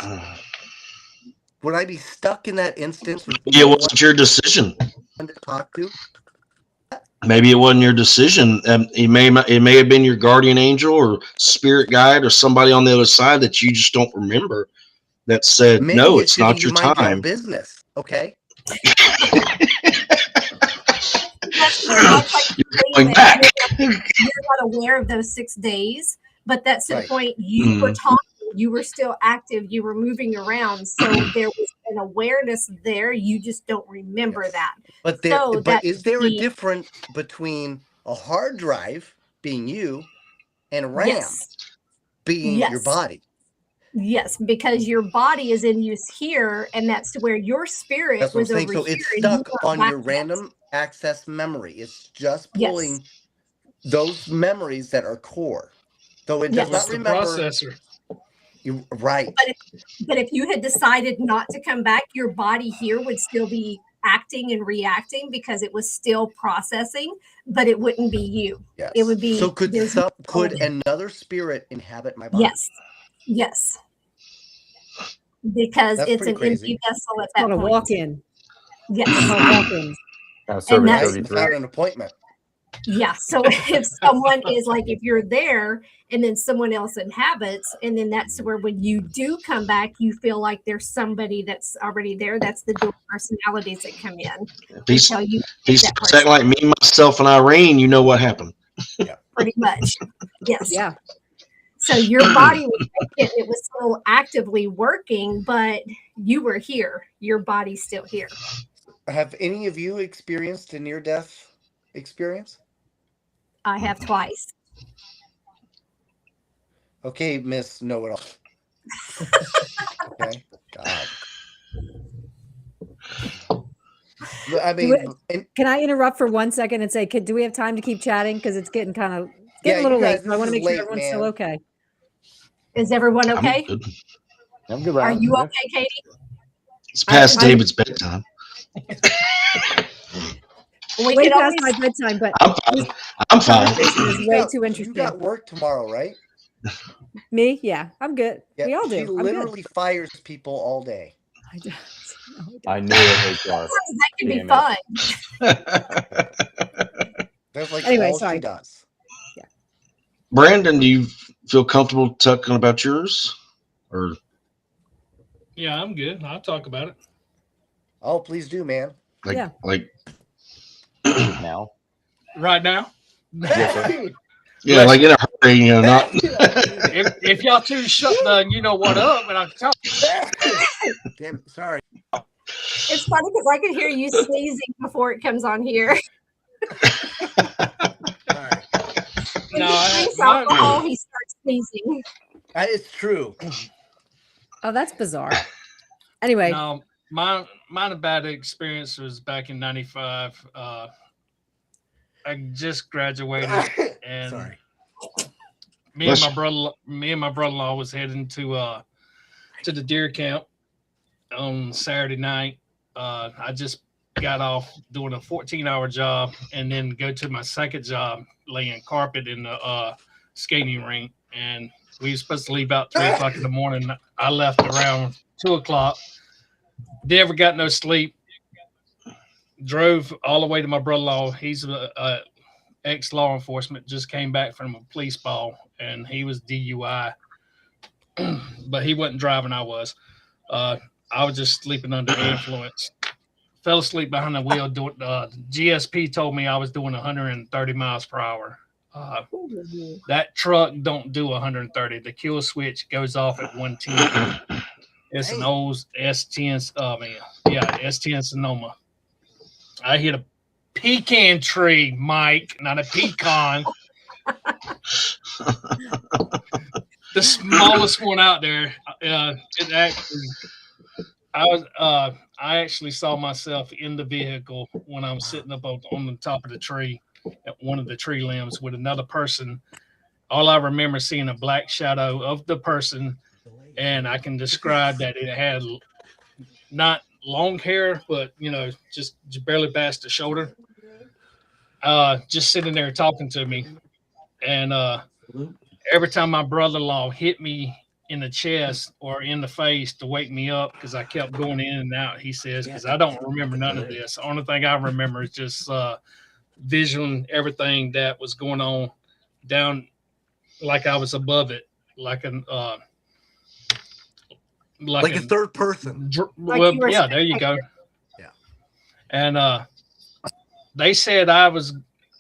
Would I be stuck in that instance with It wasn't your decision. one to talk to? Maybe it wasn't your decision. It may have been your guardian angel or spirit guide or somebody on the other side that you just don't remember that said, Maybe no, it it's should not be your mind time. business. Okay. That's very much like You're going back. you're not aware of those 6 days, but that's the Right. point. You were Mm. talking, you were still active, you were moving around, so there was an awareness there. You just don't remember Yes. that. But is there a difference between a hard drive being you and RAM Yes. being your Yes. body? Yes, because your body is in use here, and that's where your spirit That's what I'm was saying. over So here. it's and you stuck went on back your to that. random access memory. It's just Yes. pulling those memories that are core. Though it Yes. does What's not the remember. processor? You're right. But if you had decided not to come back, your body here would still be acting and reacting because it was still processing, but it wouldn't be you. Yes. It would be. So could there's could another spirit inhabit my body? Yes. Yes. Because That's it's pretty an crazy. empty vessel at It's that called a point. walk-in. Yes. It's called walk-ins. Service that's- Right? 33. Without an appointment. Yeah. So if someone is like, if you're there and then someone else inhabits, and then that's where when you do come back, you feel like there's somebody that's already there. That's the dual personalities that come in. If he's, Tell you if he's that acting like me, myself, and Irene, you know what happened. pretty much. Yes. Yeah. So your body was vacant, it was still actively working, but you were here. Your body's still here. Have any of you experienced a near-death experience? I have twice. Okay, Miss Know-It-All. Okay. God. I mean, Can I interrupt for 1 second and say, do we have time to keep chatting? Because it's getting a Yeah, little you guys, late. So I want to this make is sure late, everyone's still man. okay. Is everyone I'm okay? good. I'm good, Are Ryan. you Yeah. okay, Katie? It's past I- David's bedtime. We Way can past always, my bedtime, but I'm fine. I'm fine. conversation is way too You interesting. got work tomorrow, right? Me? Yeah, I'm good. Yeah. We all do. She I'm good. literally fires people all day. I don't. No, I don't. I knew it, HR. that could be Damn it. fun. That's like Anyway, all sorry. she does. Brandon, do you feel comfortable talking about yours? Or Yeah, I'm good. I'll talk about it. Oh, please do, man. Yeah. Now. Right now? Yes, sir. yeah, like in a hurry, not. If y'all two shut the you know what up and I can talk. Damn it, sorry. It's funny because I can hear you sneezing before it comes on here. Sorry. When No, he drinks alcohol, he starts sneezing. It's true. Oh, that's bizarre. Anyway, No, mine a bad experience was back in '95. I just graduated, and Sorry. me and my brother-in-law was heading to the deer camp on Saturday night. I just got off doing a 14-hour job and then go to my second job laying carpet in the skating rink. And we were supposed to leave about 3 o'clock in the morning. I left around 2 o'clock. Never got no sleep. Drove all the way to my brother-in-law. He's a ex-law enforcement, just came back from a police ball, and he was DUI. But he wasn't driving, I was. I was just sleeping under influence. Fell asleep behind the wheel. GSP told me I was doing 130 miles per hour. That truck don't do 130. The kill switch goes off at 110. It's an old S10. S10 Sonoma. I hit a pecan tree, Mike, not a pecan. The smallest one out there. I actually saw myself in the vehicle when I was sitting up on the top of the tree at one of the tree limbs with another person. All I remember seeing a black shadow of the person, and I can describe that it had not long hair, but just barely past the shoulder. Just sitting there talking to me, and every time my brother-in-law hit me in the chest or in the face to wake me up, because I kept going in and out, he says, because I don't remember none of this. The only thing I remember is just visualizing everything that was going on down, like I was above it, like like a third person. Like Well, you were yeah, there you go. Yeah. And they said I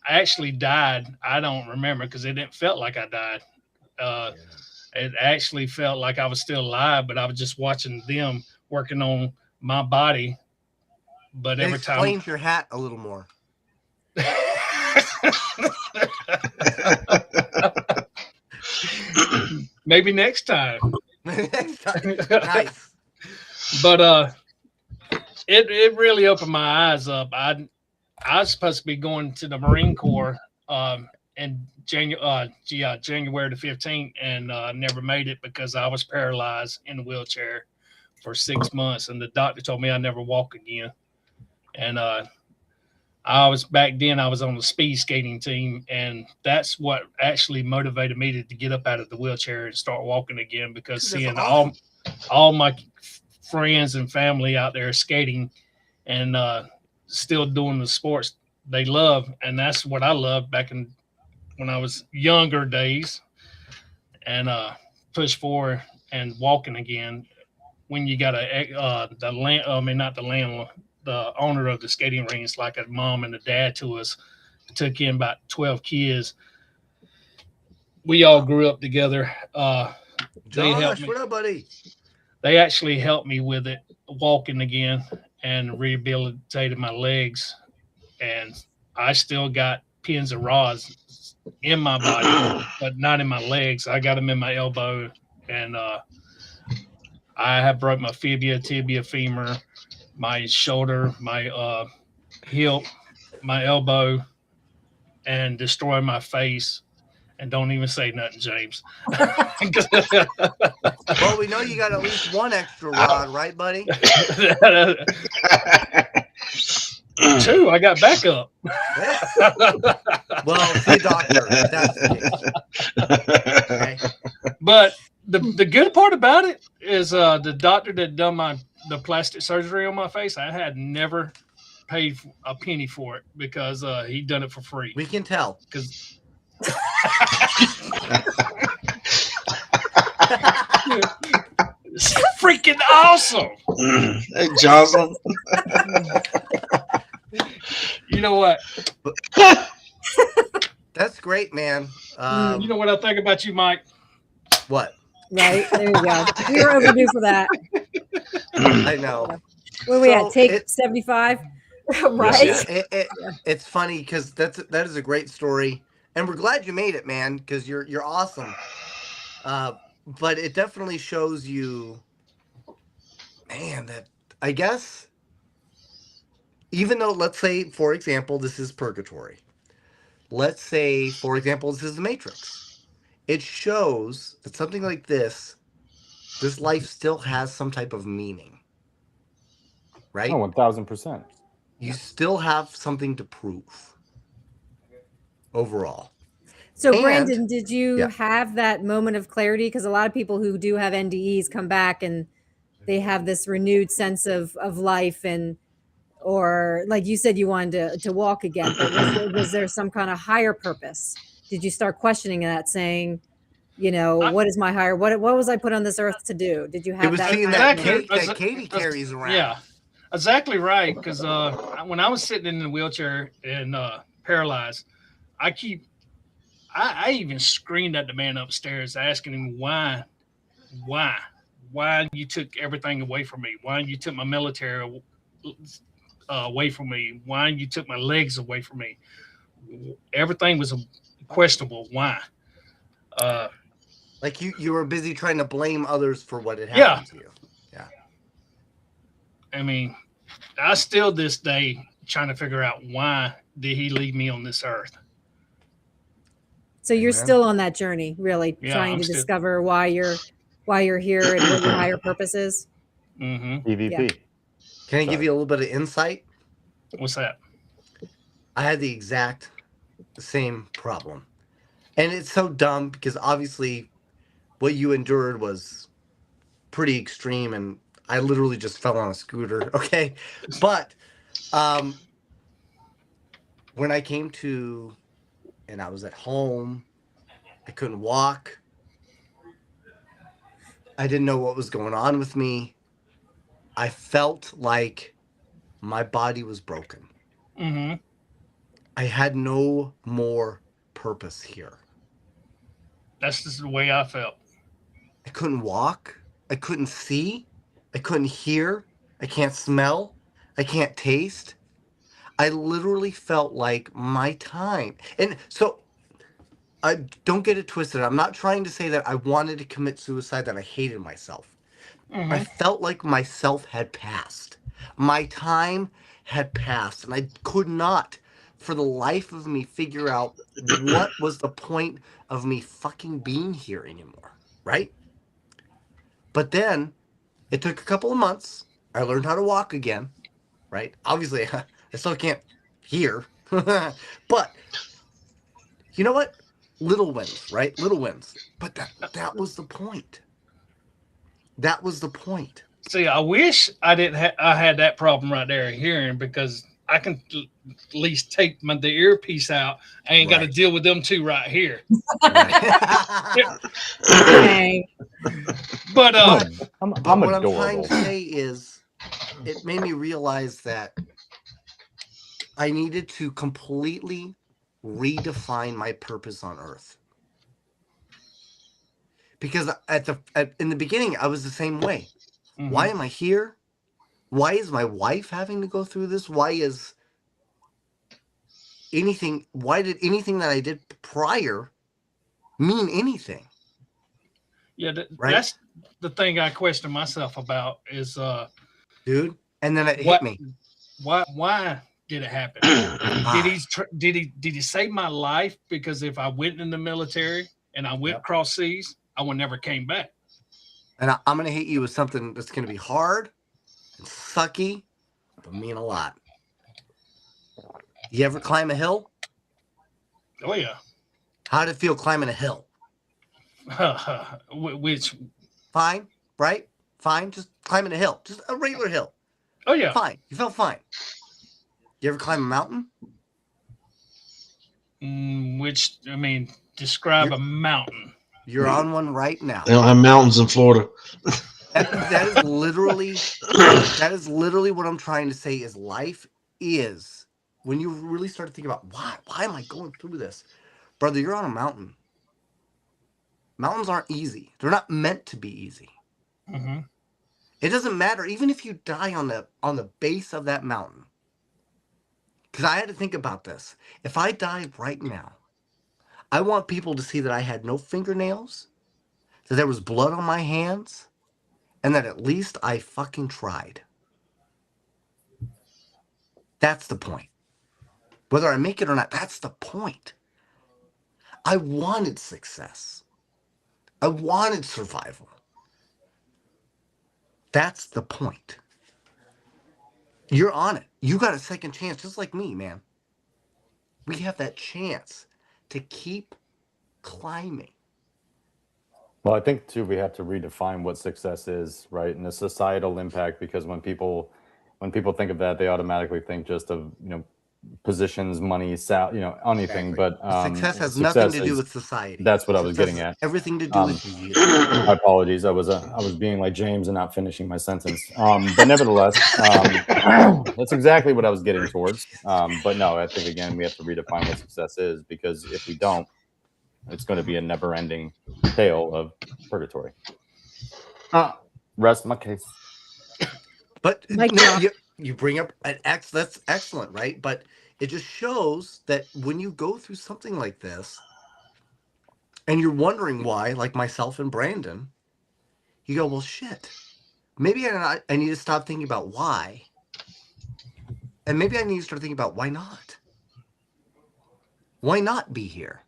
actually died. I don't remember because it didn't felt like I died. It actually felt like I was still alive, but I was just watching them working on my body. But It every time, explains your hat a little more. maybe next time. Next time. Nice. But it really opened my eyes up. I was supposed to be going to the Marine Corps in January the 15th, and never made it because I was paralyzed in a wheelchair for 6 months, and the doctor told me I'd never walk again. And I was back then. I was on the speed skating team, and that's what actually motivated me to get up out of the wheelchair and start walking again. Because That's seeing awesome. all my friends and family out there skating and still doing the sports they love, and that's what I loved back in when I was younger days, and push forward and walking again. When you got the land, I mean not the landlord, the owner of the skating rinks, like a mom and a dad to us, took in about 12 kids. We all grew up together. They helped Josh, me. what up, buddy? They actually helped me with it, walking again, and rehabilitated my legs. And I still got pins and rods in my body, but not in my legs. I got them in my elbow, and I have broke my fibia, tibia, femur, my shoulder, my hip, my elbow, and destroyed my face. And don't even say nothing, James. Well, we know you got at least one extra rod, right, buddy? 2, I got backup. Well, see a doctor. If that's the case. Okay. But the good part about it is the doctor that done the plastic surgery on my face, I had never paid a penny for it because he done it for free. We can tell. Because it's freaking awesome. Hey, Jocelyn. You know what? That's great, man. You know what I think about you, Mike? What? Right. There you go. We were overdue for that. I know. Where we So at? Take 75? Right. Yeah, it's funny because that is a great story, and we're glad you made it, man. Because you're awesome. But it definitely shows you, man. That I guess, even though let's say, for example, this is purgatory. Let's say, for example, this is the Matrix. It shows that something like this life still has some type of meaning, right? Oh, 1000%. You still have something to prove overall. So, And- Brandon, did you Yeah. have that moment of clarity? Because a lot of people who do have NDEs come back and they have this renewed sense of life, and or like you said, you wanted to walk again. But was there some kind of higher purpose? Did you start questioning that, saying, what is my higher? What was I put on this earth to do? Did you have It was that? seeing kind that of- Katie carries around. Yeah, exactly right. Because when I was sitting in the wheelchair and paralyzed, I even screamed at the man upstairs, asking him why you took everything away from me, why you took my military away from me, why you took my legs away from me. Everything was questionable. Why? Like you were busy trying to blame others for what had happened to you. Yeah. I mean, I still this day trying to figure out why did he leave me on this earth. So you're Amen. still on that journey, really Yeah, trying I'm to still- discover why you're here and what your higher purpose is. Mm-hmm. EVP. Can I give you a little bit of insight? What's that? I had the exact same problem. And it's so dumb because obviously what you endured was pretty extreme, and I literally just fell on a scooter, okay? But when I came to and I was at home, I couldn't walk. I didn't know what was going on with me. I felt like my body was broken. Mm-hmm. I had no more purpose here. That's just the way I felt. I couldn't walk. I couldn't see. I couldn't hear. I can't smell. I can't taste. I literally felt like my time. And so I don't get it twisted. I'm not trying to say that I wanted to commit suicide, that I hated myself. Mm-hmm. I felt like myself had passed. My time had passed. And I could not, for the life of me, figure out what was the point of me fucking being here anymore. Right? But then it took a couple of months. I learned how to walk again. Right? Obviously, I still can't hear. But you know what? Little wins, right? Little wins. But that was the point. That was the point. See, I wish I didn't. I had that problem right there hearing, because I can at least take the earpiece out. I ain't got to deal with them two right here. Dang. But I'm what I'm adorable. trying to say is, it made me realize that I needed to completely redefine my purpose on Earth. Because in the beginning, I was the same way. mm-hmm. Why am I here? Why is my wife having to go through this? Why did anything that I did prior mean anything? Yeah, right? That's the thing I question myself about is, dude. And then it hit me. Why did it happen? Did he save my life? Because if I went in the military and I went across seas, I would never came back. And I'm going to hit you with something that's going to be hard and sucky, but mean a lot. You ever climb a hill? Oh, yeah. How did it feel climbing a hill? Which? Fine, right? Fine, just climbing a hill. Just a regular hill. Oh, yeah. Fine. You felt fine. You ever climb a mountain? Describe a mountain. You're on one right now. They don't have mountains in Florida. That is literally what I'm trying to say is life is, when you really start to think about why am I going through this? Brother, you're on a mountain. Mountains aren't easy. They're not meant to be easy. Mm-hmm. It doesn't matter, even if you die on the base of that mountain. Because I had to think about this. If I die right now, I want people to see that I had no fingernails, that there was blood on my hands, and that at least I fucking tried. That's the point. Whether I make it or not, that's the point. I wanted success. I wanted survival. That's the point. You're on it. You got a second chance, just like me, man. We have that chance to keep climbing. Well, I think too we have to redefine what success is, right? And the societal impact, because when people think of that, they automatically think just of, positions, money, anything. Exactly. But success has nothing to do with society. That's what I was Success getting at. Everything to do with you. My apologies. I was being like James and not finishing my sentence. But nevertheless, that's exactly what I was getting towards. But no, I think again we have to redefine what success is, because if we don't, it's going to be a never-ending tale of purgatory. Rest my case. But you bring up that's excellent, right? But it just shows that when you go through something like this, and you're wondering why, like myself and Brandon, you go, well, shit. Maybe I need to stop thinking about why. And maybe I need to start thinking about why not? Why not be here?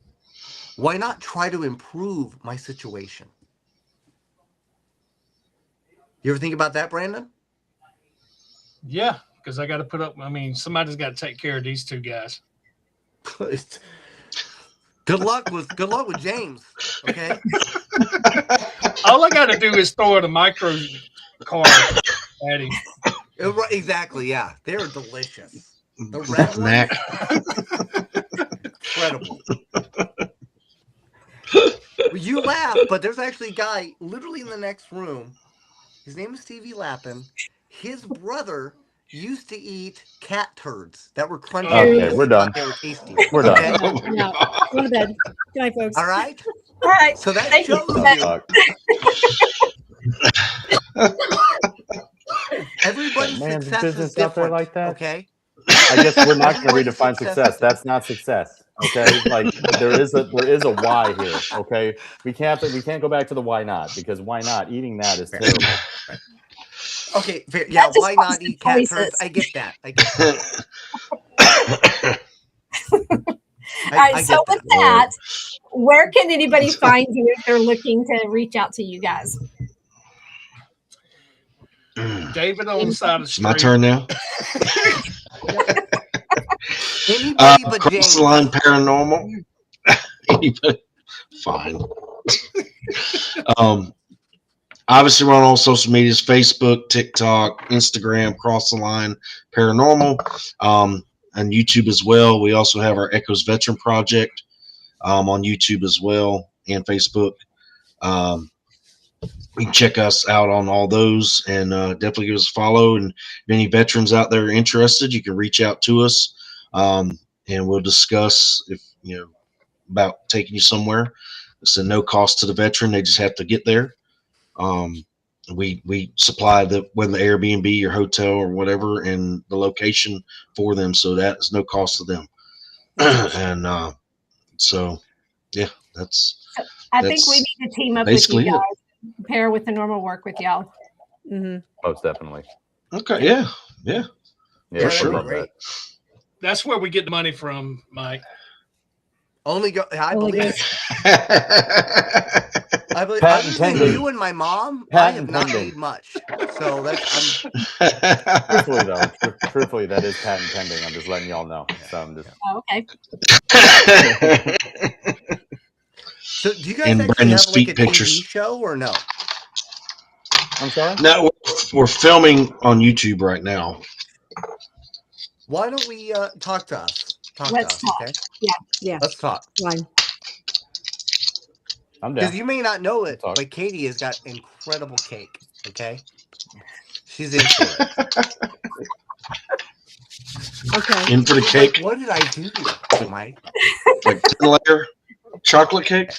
Why not try to improve my situation? You ever think about that, Brandon? Yeah, because I got to put up. Somebody's got to take care of these two guys. Good luck with James. Okay. All I got to do is throw in a micro card at him. Exactly. Yeah, they're delicious. The red one, incredible. You laugh, but there's actually a guy literally in the next room. His name is Stevie Lappin. His brother used to eat cat turds that were crunchy. Okay, we're done. They were tasty. We're done. Okay? Oh my Yeah. God. Go to bed. Good night, folks. All right. All right. So that Thank you shows for that. you everybody's Man's success business is different. out there like that? Okay. I guess we're not going to Everybody's redefine success success. is That's not success. Okay, like there is a why here. Okay, we can't go back to the why not, because why not? Eating that is terrible. Okay. Yeah. That's just Why not constant eat cat turds? choices. I get that. I get that. All right. I So get with that, where can anybody find you if they're looking to reach out to you guys? David on the side of the It's street. my turn now. Anybody but Cross James. the line paranormal. Anybody? Fine. Obviously, we're on all social medias: Facebook, TikTok, Instagram. Cross the line paranormal. And YouTube as well. We also have our Echoes Veteran Project on YouTube as well and Facebook. You can check us out on all those, and definitely give us a follow. And if any veterans out there are interested, you can reach out to us, and we'll discuss about taking you somewhere. It's a no cost to the veteran; they just have to get there. We supply whether the Airbnb or hotel or whatever, and the location for them, so that is no cost to them. And so, yeah, I think we need to team up with basically you it. guys. Pair with the normal work with y'all. Mm-hmm. Most definitely. Okay, yeah. Yeah, Yeah, sure. love great. That's where we get the money from, Mike. I Only believe. goes- I believe. Patent Other than pending. you and my mom, I Patent have not pending. made much. So that's. Truthfully, though, truthfully, that is patent pending. I'm just letting y'all know. So I'm just. Oh, okay. So do you guys And actually Brandon's have like a feet pictures. TV show or no? I'm sorry. No, we're filming on YouTube right now. Why don't we talk to us? Let's talk. Okay. Yeah. Let's talk. Fine. I'm Because down. you may not know it, Talk. but Katie has got incredible cake. Okay. She's into it. Okay. In for the cake, What did I do to you, Mike? like 10-layer chocolate cake.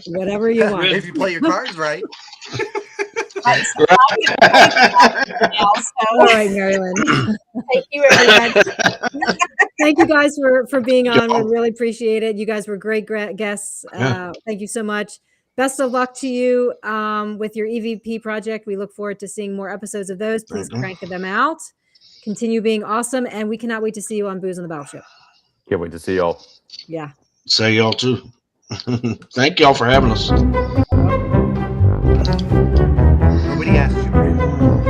Whatever you want. If you play your cards right. All right, so I'm gonna play now, All so right, MaryLynn. thank you, everyone. Thank you guys for being on. We Yeah. really appreciate it. You guys were great guests. Yeah. Thank you so much. Best of luck to you with your EVP project. We look forward to seeing more episodes of those. Please crank them out. Continue being awesome, and we cannot wait to see you on Booze on the Battleship. Can't wait to see y'all. Yeah. Say y'all too. Thank y'all for having us. Nobody asked you, Brandon.